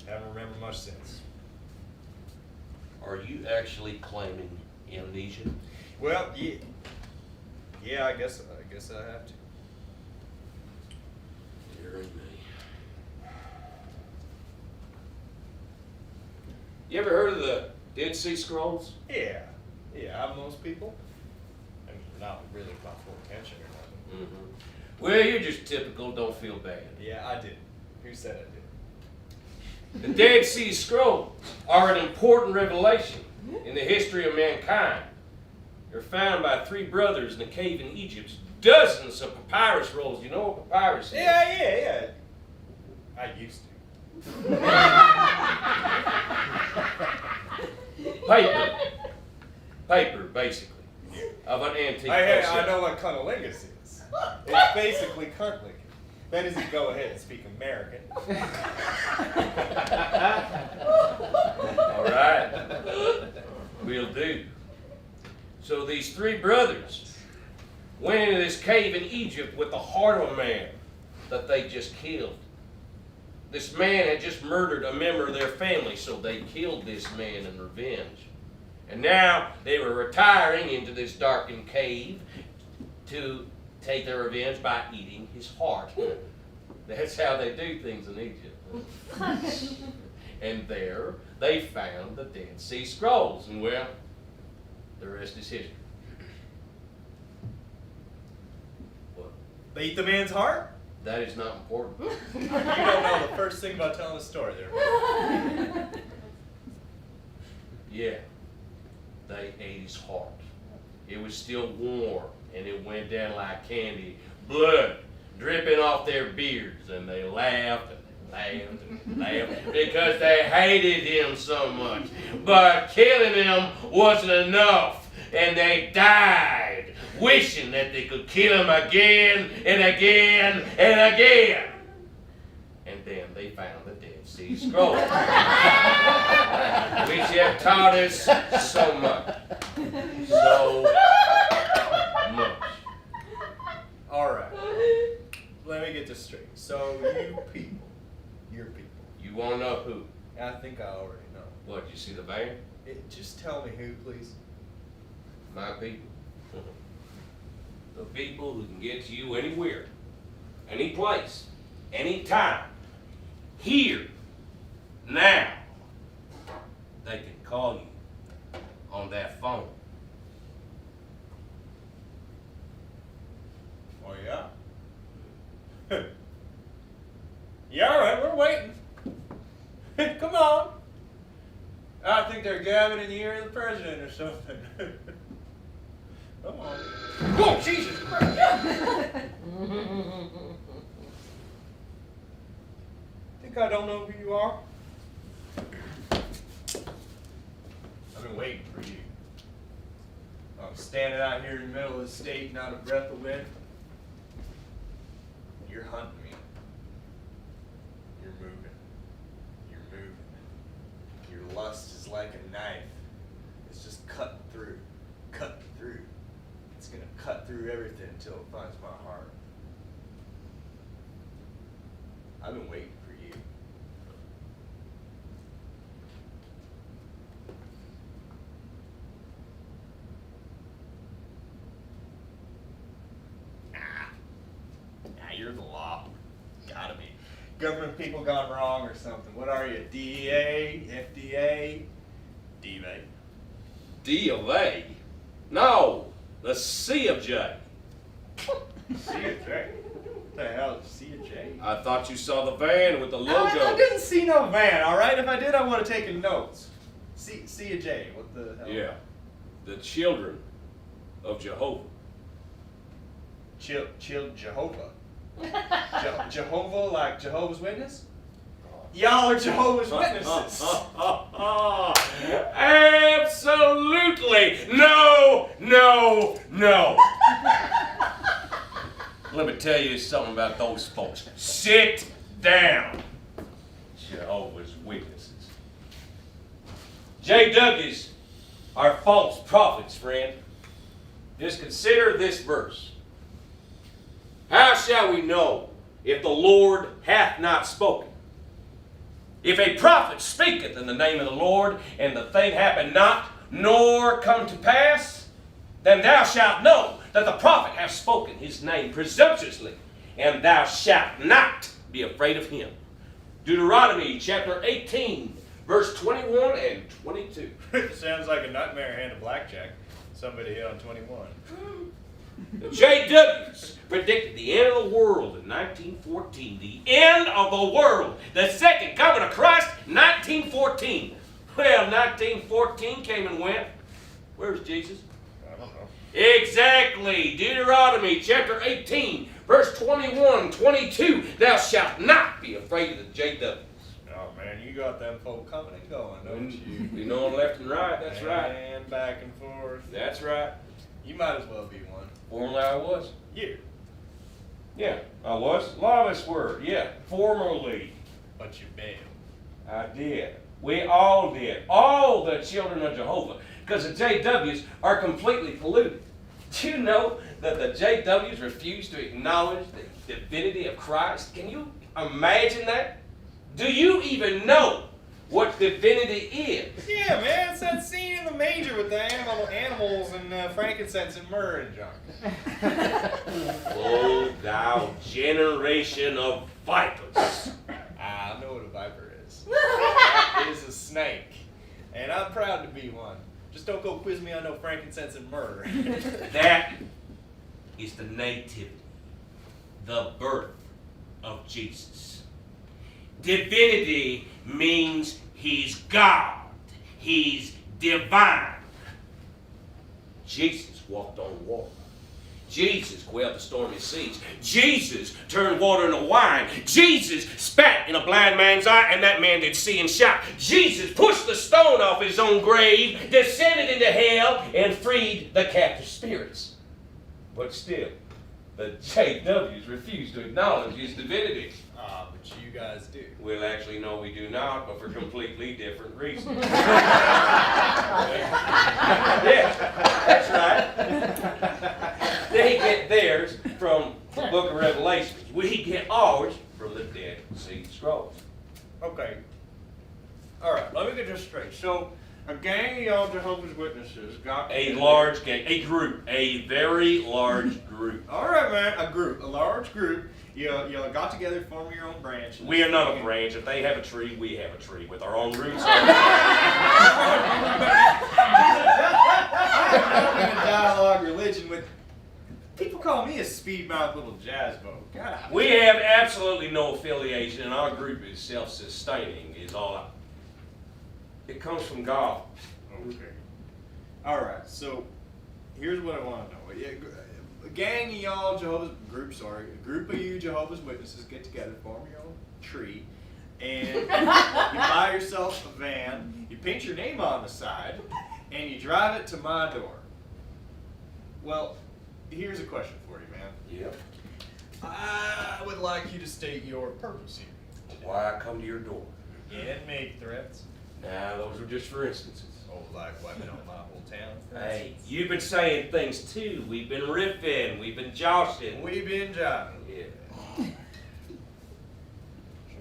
Haven't remembered much since. Are you actually claiming amnesia? Well, yeah, I guess I have to. Dear me. You ever heard of the Dead Sea Scrolls? Yeah, I'm most people. I mean, not really my full attention or nothing. Mm-hmm. Well, you're just typical, don't feel bad. Yeah, I did. Who said I did? The Dead Sea Scrolls are an important revelation in the history of mankind. They're found by 3 brothers in a cave in Egypt. Dozens of papyrus rolls. You know what papyrus is? Yeah. I used to. Paper, basically, of an antique. I know what cunnilingus is. It's basically cunt licking. That is, go ahead and speak American. All right, will do. So these 3 brothers went into this cave in Egypt with the heart of a man that they just killed. This man had just murdered a member of their family, so they killed this man in revenge. And now they were retiring into this darkened cave to take their revenge by eating his heart. That's how they do things in Egypt. And there they found the Dead Sea Scrolls, and well, the rest is history. What? They eat the man's heart? That is not important. You don't know the first thing about telling a story there. Yeah, they ate his heart. It was still warm, and it went down like candy, blood dripping off their beards, and they laughed and they laughed and laughed because they hated him so much. But killing him wasn't enough, and they died, wishing that they could kill him again and again and again. And then they found the Dead Sea Scrolls, which have taught us so much. So much. All right. Let me get this straight. So you people, your people. You want to know who? I think I already know. What, you see the van? Just tell me who, please. My people. The people who can get to you anywhere, any place, any time, here, now. They can call you on that phone. Oh, yeah? Yeah, all right, we're waiting. Come on. I think they're gabbing in the ear of the president or something. Come on. Oh, Jesus Christ. Think I don't know who you are? I've been waiting for you. I'm standing out here in the middle of the stage, not a breath of wind. You're hunting me. You're moving. You're moving. Your lust is like a knife. It's just cutting through. Cutting through. It's gonna cut through everything until it finds my heart. I've been waiting for you. You're the law. Gotta be. Government people gone wrong or something. What are you, DEA, FDA, DVA? D of A? No, the C of J. C of J? What the hell is C of J? I thought you saw the van with the logo. I didn't see no van, all right? If I did, I would have taken notes. C of J, what the hell? Yeah, the children of Jehovah. Chill Jehovah. Jehovah, like Jehovah's Witness? Y'all are Jehovah's Witnesses. Absolutely. No, no, no. Let me tell you something about those folks. Sit down. Jehovah's Witnesses. JWs are false prophets, friend. Just consider this verse. How shall we know if the Lord hath not spoken? If a prophet speaketh in the name of the Lord, and the thing happen not, nor come to pass, then thou shalt know that the prophet hath spoken his name presumptuously, and thou shalt not be afraid of him. Deuteronomy chapter 18, verse 21 and 22. Sounds like a nightmare hand of blackjack. Somebody hit on 21. The JWs predicted the end of the world in 1914. The end of the world. The second coming of Christ, 1914. Well, 1914 came and went. Where's Jesus? I don't know. Exactly. Deuteronomy chapter 18, verse 21, 22. Thou shalt not be afraid of the JWs. Oh man, you got them folk coming and going, don't you? You know them left and right. That's right. And back and forth. That's right. You might as well be one. Formerly I was. You. Yeah, I was. A lot of us were. Yeah, formerly. But you bailed. I did. We all did. All the children of Jehovah. Because the JWs are completely polluted. Do you know that the JWs refuse to acknowledge the divinity of Christ? Can you imagine that? Do you even know what divinity is? Yeah, man, it's that scene in the major with the animals and frankincense and myrrh and junk. O thou generation of vipers. I know what a viper is. It is a snake. And I'm proud to be one. Just don't go quiz me on no frankincense and myrrh. That is the nativity, the birth of Jesus. Divinity means he's God. He's divine. Jesus walked on water. Jesus quelled the stormy seas. Jesus turned water into wine. Jesus spat in a blind man's eye, and that man did see and shout. Jesus pushed the stone off his own grave, descended into hell, and freed the captive spirits. But still, the JWs refuse to acknowledge his divinity. Ah, but you guys do. Well, actually, no, we do not, but for completely different reasons. Yeah, that's right. They get theirs from the book of Revelations. We get ours from the Dead Sea Scrolls. Okay. Alright, let me get this straight. So, a gang of y'all Jehovah's Witnesses got A large gang, a group, a very large group. Alright, man, a large group. You got together, form your own branch. We are not a branch. If they have a tree, we have a tree with our own roots. I'm in a dialogue religion with. People call me a speed mouth little jazz boat. God. We have absolutely no affiliation, and our group is self-sustaining, is all. It comes from God. Okay. Alright, so here's what I want to know. A gang of y'all a group of you Jehovah's Witnesses get together, form your own tree, and you buy yourself a van, you paint your name on the side, and you drive it to my door. Well, here's a question for you, man. Yep. I would like you to state your purpose here. Why I come to your door. And make threats. Now, those are just for instances. Oh, like wiping out my whole town? Hey, you've been saying things too. We've been riffing. We've been joshing. We've been jiving. Yeah. So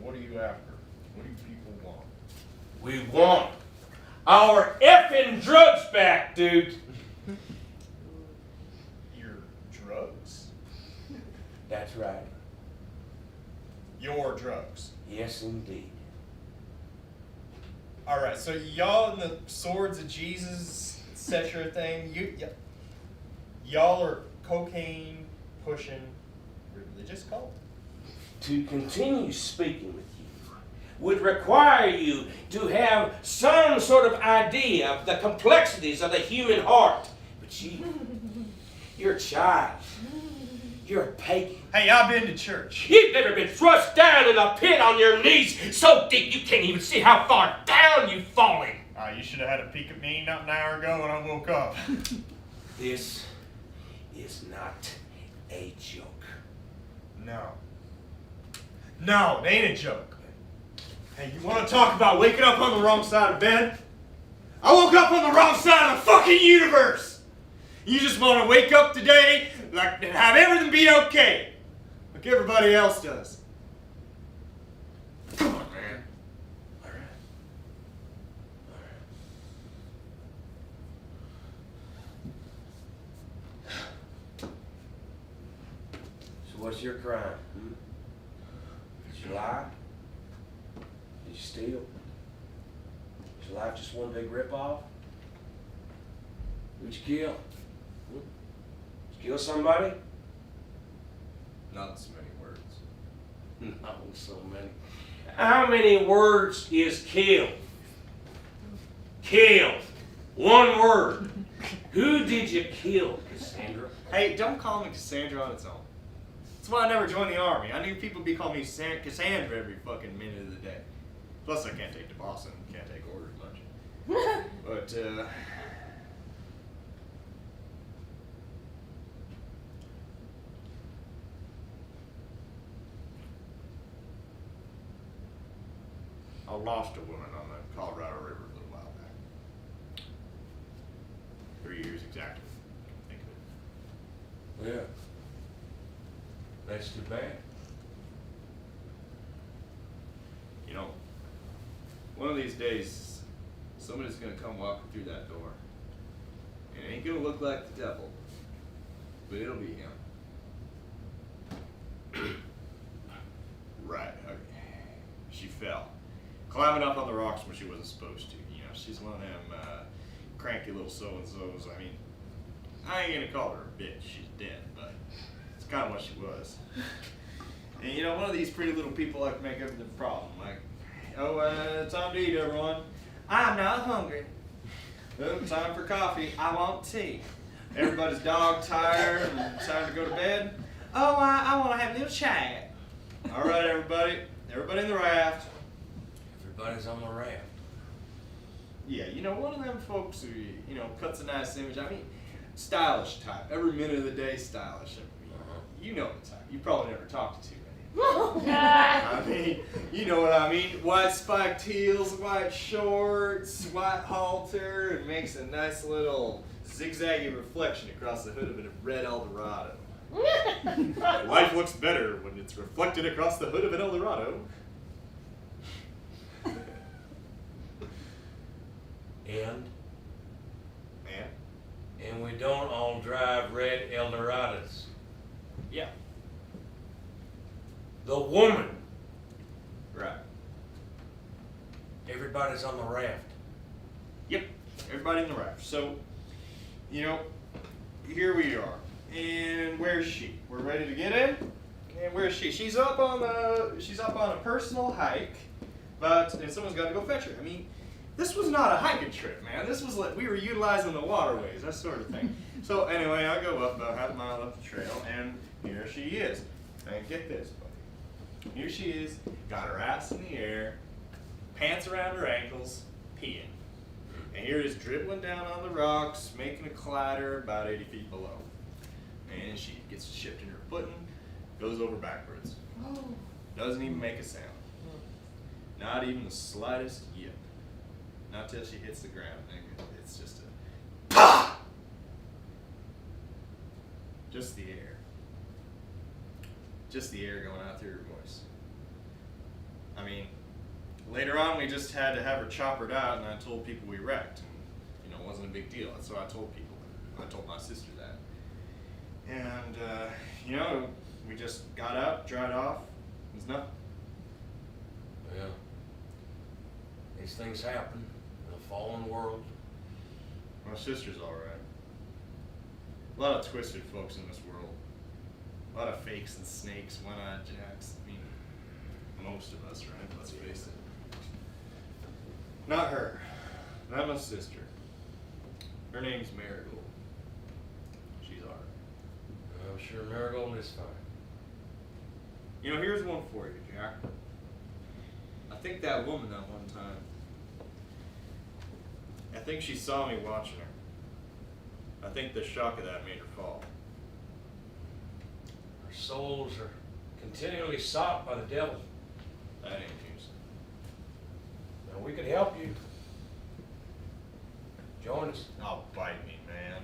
what are you after? What do you people want? We want our effing drugs back, dude. Your drugs? That's right. Your drugs. Yes, indeed. Alright, so y'all in the Swords of Jesus, etc. thing, y'all are cocaine pushing religious cult? To continue speaking with you would require you to have some sort of idea of the complexities of the human heart. But you're a child. You're a pagan. Hey, I've been to church. You've never been thrust down in a pit on your knees so deep you can't even see how far down you've fallen. You should have had a peek at me not an hour ago when I woke up. This is not a joke. No, it ain't a joke. Hey, you want to talk about waking up on the wrong side of bed? I woke up on the wrong side of the fucking universe. You just want to wake up today and have everything be okay, like everybody else does. Come on, man. All right. So what's your crime? Did you lie? Did you steal? Is your life just one big ripoff? Who'd you kill? Did you kill somebody? Not so many words. Not so many. How many words is kill? Kill. One word. Who did you kill, Cassandra? Hey, don't call me Cassandra on its own. That's why I never joined the army. I knew people would be calling me Cassandra every fucking minute of the day. Plus, I can't take the boss and can't take orders much. But, I lost a woman on the Colorado River a little while back. 3 years exactly. Think of it. Yeah. That's too bad. You know, days, somebody's gonna come walking through that door. And it ain't gonna look like the devil, but it'll be him. Right, okay. She fell. Climbing up on the rocks when she wasn't supposed to. You know, she's one of them cranky little so-and-sos. I mean, I ain't gonna call her a bitch, she's dead, but it's kind of what she was. And you know, one of these pretty little people like to make up the problem. Like, oh, time to eat, everyone. I'm not hungry. Oh, time for coffee. I want tea. Everybody's dog tired and time to go to bed. Oh, I want to have a little chat. All right, everybody. Everybody in the raft. Everybody's on the raft. Yeah, you know, one of them folks who, you know, cuts a nice image. I mean, stylish type. Every minute of the day, stylish. You know the type. You probably never talked to too many. I mean, you know what I mean. White spiked heels, white shorts, white halter, and makes a nice little zigzaggy reflection across the hood of a red Eldorado. Life looks better when it's reflected across the hood of an Eldorado. And we don't all drive red Eldorados. Yeah. The woman. Right. Everybody's on the raft. Yep. Everybody in the raft. So, you know, here we are. And where's she? We're ready to get in. And where's she? She's up on a personal hike, and someone's got to go fetch her. I mean, this was not a hiking trip, man. This was like we were utilizing the waterways, that sort of thing. So anyway, I go up about half a mile up the trail, and here she is. And get this, buddy. Here she is, got her ass in the air, pants around her ankles, peeing. And here it is dribbling down on the rocks, making a clatter about 80 feet below. And she gets shipped in her footing, goes over backwards. Doesn't even make a sound. Not even the slightest yip. Not till she hits the ground. It's just a PAH! Just the air. Just the air going out through her voice. I mean, later on we just had to have her choppered out, and I told people we wrecked. And, you know, it wasn't a big deal. That's what I told people. I told my sister that. And, you know, we just got up, dried off. It was nothing. Yeah. These things happen in a fallen world. My sister's all right. A lot of twisted folks in this world. A lot of fakes and snakes, one-eyed jacks. I mean, most of us, right? Let's face it. Not her. Not my sister. Her name's Marigold. She's all right. I'm sure Marigold is fine. You know, here's one for you, Jack. I think that woman that one time, I think she saw me watching her. I think the shock of that made her fall. Our souls are continually sought by the devil. That ain't news. Now we could help you. Join us. Oh, bite me, man.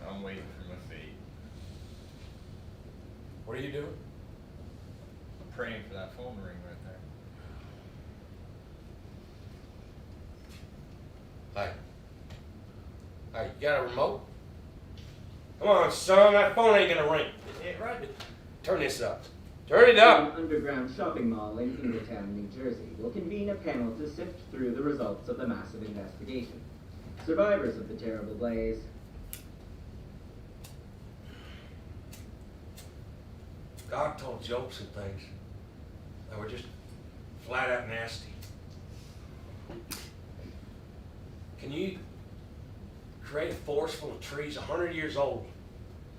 I'm waiting for my fate. What are you doing? I'm praying for that phone to ring right there. Hey. Hey, you got a remote? Come on, son, that phone ain't gonna ring. Yeah, right. Turn this up. Turn it up! An underground shopping mall in Ingletown, New Jersey will convene a panel to sift through the results of the massive investigation. Survivors of the terrible blaze. God told jokes and things that were just flat out nasty. Can you create a forest full of trees 100 years old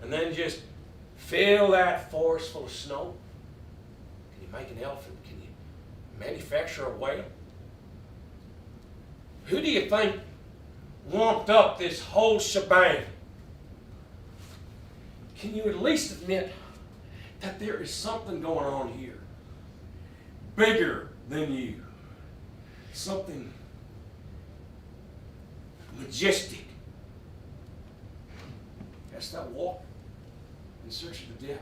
and then just fill that forest full of snow? Can you make an elephant? Can you manufacture a whale? Who do you think lumped up this whole shebang? Can you at least admit that there is something going on here bigger than you? Something majestic. Hast thou walked in search of the dead?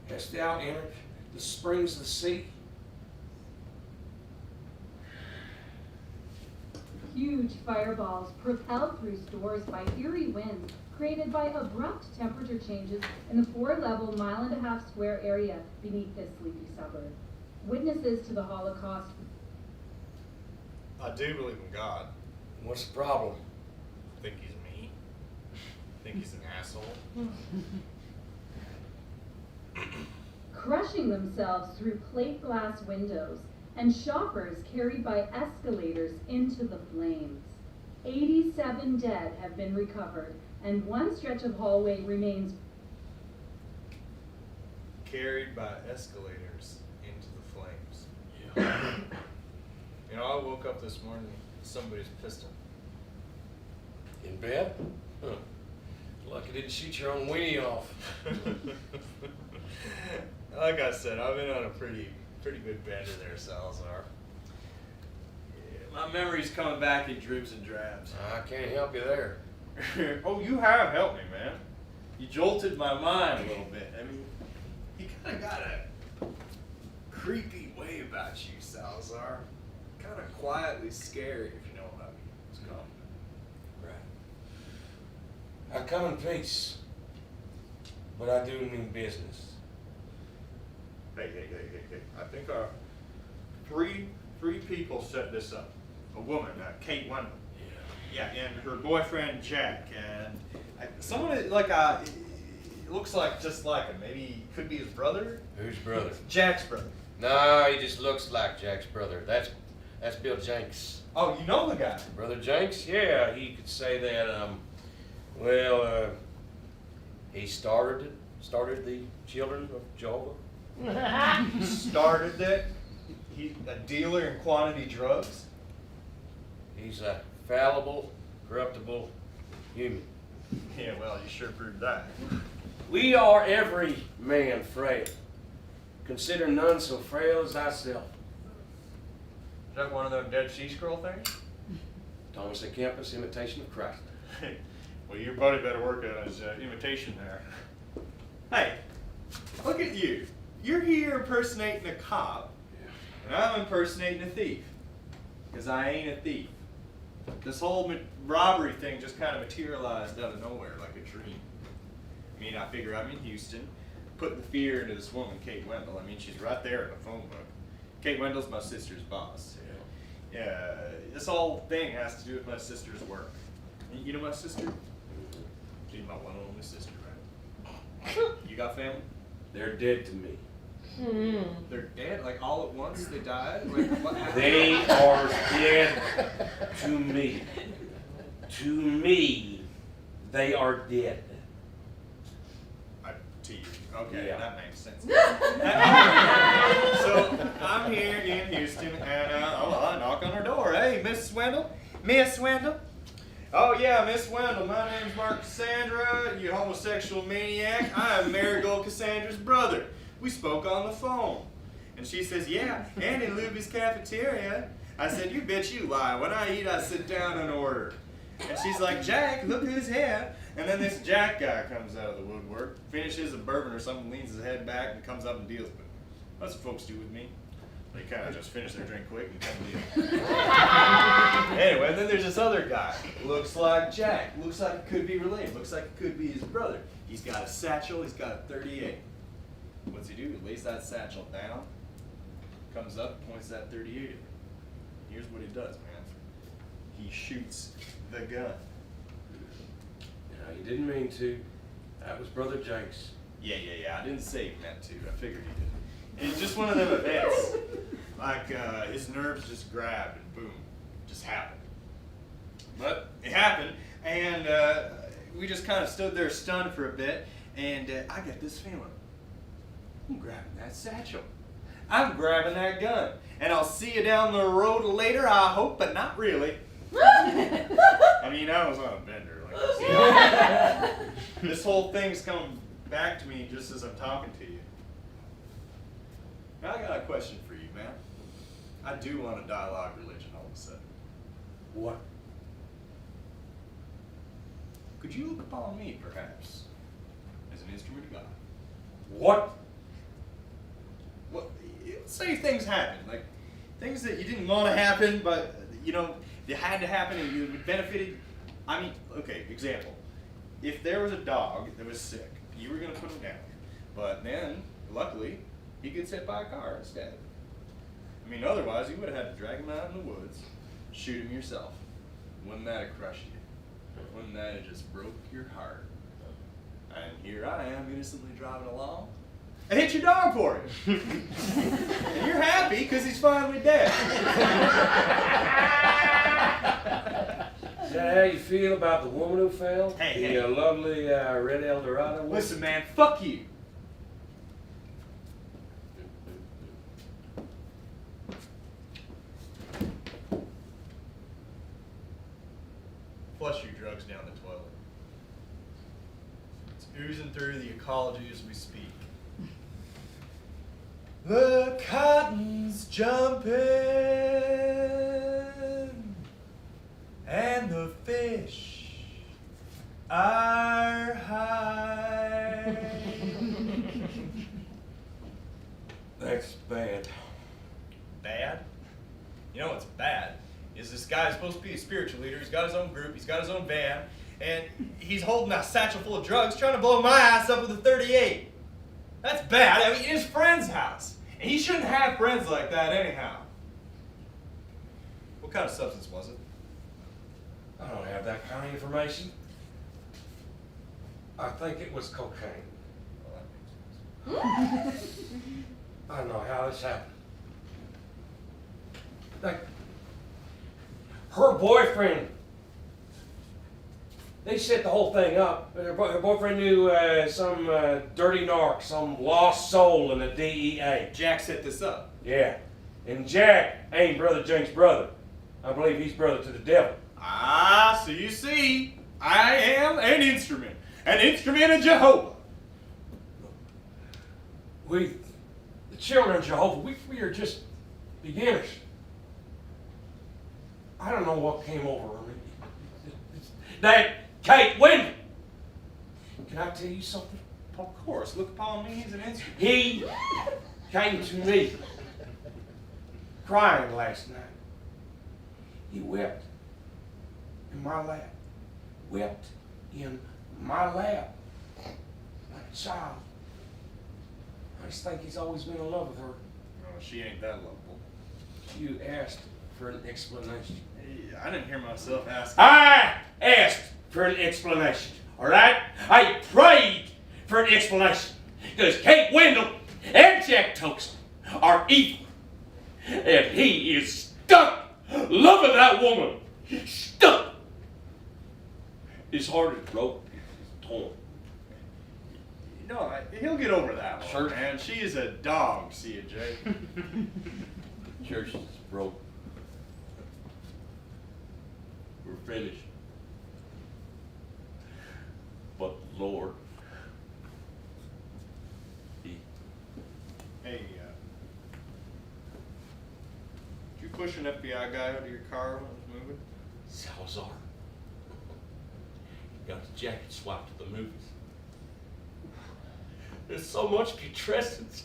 Hast thou entered the springs of the sea. Huge fireballs propelled through stores by eerie winds created by abrupt temperature changes in the 4-level, mile-and-a-half square area beneath this sleepy suburb. Witnesses to the Holocaust. I do believe in God. What's the problem? Think he's mean. Think he's an asshole. Crushing themselves through plate glass windows, and shoppers carried by escalators into the flames. 87 dead have been recovered, and one stretch of hallway remains Carried by escalators into the flames. Yeah. You know, I woke up this morning with somebody's pistol. In bed? Huh. Lucky didn't shoot your own weenie off. Like I said, I've been on a pretty good bender there, Salazar. Yeah, my memory's coming back in dribs and drabs. I can't help you there. Oh, you have helped me, man. You jolted my mind a little bit. I mean, you kind of got a creepy way about you, Salazar. Kind of quietly scary, if you know what I mean. It's coming. Right. I come in peace, but I do mean business. Hey. I think three people set this up. A woman, Kate Wendell. Yeah, and her boyfriend Jack, and someone like it looks like just like him. Maybe could be his brother. Whose brother? Jack's brother. No, he just looks like Jack's brother. That's Bill Jenks. Oh, you know the guy. Brother Jenks? Yeah, he could say that. He started the Children of Jehovah. Started that. He's a dealer in quantity drugs. He's a fallible, corruptible human. Yeah, well, you sure proved that. We are every man frail. Consider none so frail as thyself. Is that one of them Dead Sea Scroll things? Thomas A. Kempis, Imitation of Christ. Well, your buddy better work on his imitation there. Hey, look at you. You're here impersonating a cop, and I'm impersonating a thief. Because I ain't a thief. This whole robbery thing just kind of materialized out of nowhere like a dream. I mean, I figure I'm in Houston, putting the fear into this woman, Kate Wendell. I mean, she's right there in the phone book. Kate Wendell's my sister's boss. Yeah, this whole thing has to do with my sister's work. You know my sister? She's my one and only sister, right? You got family? They're dead to me. They're dead? Like all at once? They died? Like what happened? They are dead to me. To me, they are dead. To you. Okay, Yeah. that makes sense. So I'm here in Houston, and I knock on her door. Hey, Miss Wendell? Miss Wendell? Oh yeah, Miss Wendell. My name's Mark Cassandra. You homosexual maniac. I am Marigold Cassandra's brother. We spoke on the phone. And she says, yeah, and in Luby's cafeteria. I said, you bitch, you lie. When I eat, I sit down and order. And she's like, Jack, look who's here. And then this Jack guy comes out of the woodwork, finishes a bourbon or something, leans his head back, and comes up and deals with it. That's what folks do with me. They kind of just finish their drink quick and come deal. Anyway, then there's this other guy. Looks like Jack. Looks like it could be related. Looks like it could be his brother. He's got a satchel. He's got a 38. What's he do? He lays that satchel down, comes up, points that 38 at me. Here's what he does, man. He shoots the gun. No, he didn't mean to. That was Brother Jenks. Yeah. I didn't say he meant to. I figured he did. And it's just one of them events. Like, his nerves just grabbed and boom, just happened. But it happened, and we just kind of stood there stunned for a bit, and I got this feeling. I'm grabbing that satchel. I'm grabbing that gun. And I'll see you down the road later, I hope, but not really. I mean, I was on a bender. Like this whole thing's coming back to me just as I'm talking to you. Now, I got a question for you, man. I do want to dialogue religion all of a sudden. What? Could you look upon me, perhaps, as an instrument of God? What? Well, say things happen, like things that you didn't want to happen, but you know they had to happen and you benefited. I mean, okay, example. If there was a dog that was sick, you were gonna put him down, but then luckily he gets hit by a car instead. I mean, otherwise you would have had to drag him out in the woods, shoot him yourself. Wouldn't that have crushed you? Wouldn't that have just broke your heart? And here I am innocently driving along. I hit your dog for it. And you're happy because he's finally dead. Is that how you feel about the woman who fell? Hey, the lovely red Eldorado woman? Listen, man, fuck you. Flush your drugs down the toilet. It's oozing through the ecology as we speak. The cotton's jumping and the fish are high. That's bad. Bad? You know what's bad is this guy's supposed to be a spiritual leader. He's got his own group, he's got his own van, and he's holding a satchel full of drugs trying to blow my ass up with a 38. That's bad. I mean, in his friend's house. And he shouldn't have friends like that anyhow. What kind of substance was it? I don't have that kind of information. I think it was cocaine. Well, that makes sense. I don't know how this happened. Like, her boyfriend, they set the whole thing up. Her boyfriend knew some dirty narc, some lost soul in the DEA. Jack set this up. Yeah. And Jack ain't Brother Jake's brother. I believe he's brother to the devil. Ah, so you see, I am an instrument of Jehovah. We, the children of Jehovah, we are just beginners. I don't know what came over me. That Kate Wyndham. Can I tell you something? Of course, look upon me as an instrument. He came to me crying last night. He wept in my lap. Wept in my lap like a child. I just think he's always been in love with her. Oh, she ain't that lovable. You asked for an explanation. Hey, I didn't hear myself ask. I asked for an explanation, all right? I prayed for an explanation because Kate Wendell and Jack Tolson are evil, and he is stuck loving that woman. Stuck. His heart is broken. It's torn. No, he'll get over that one, Sure. man. She is a dog, see you, Jay. Church is broke. We're finished. But the Lord, He. Hey, did you push an FBI guy out of your car when it was moving? Salazar. Got the jacket swapped at the movies. There's so much putrescence.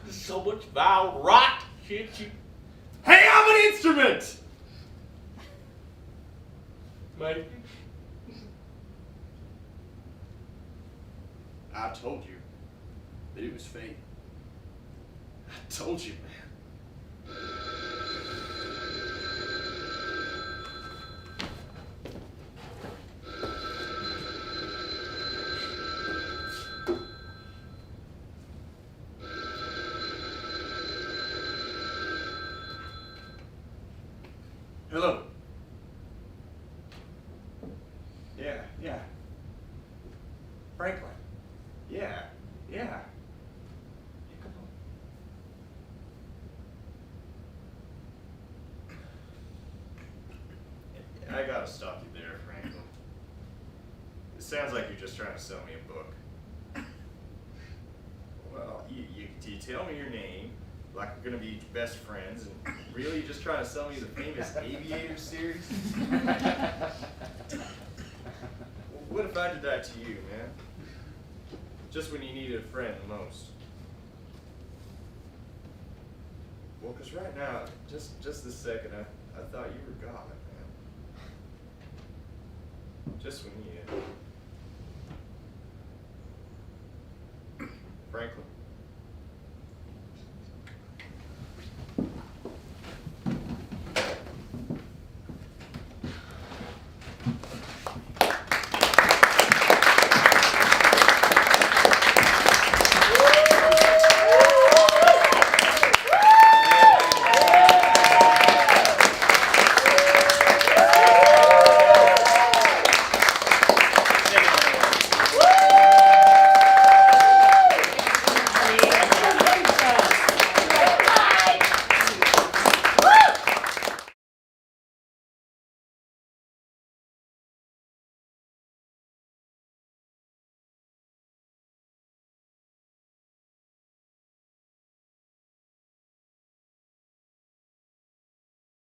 There's so much vile rot. Can't you? Hey, I'm an instrument! Maybe. I told you that it was fate. I told you, man. Hello. Yeah. Franklin. Yeah. Come on. I gotta stop you there, Franklin. It sounds like you're just trying to sell me a book. Well, you tell me your name, like we're gonna be best friends, and really you're just trying to sell me the famous Aviator series? What if I did that to you, man? Just when you needed a friend the most. Well, because right now, just this second, I thought you were God, man. Just when you... Franklin.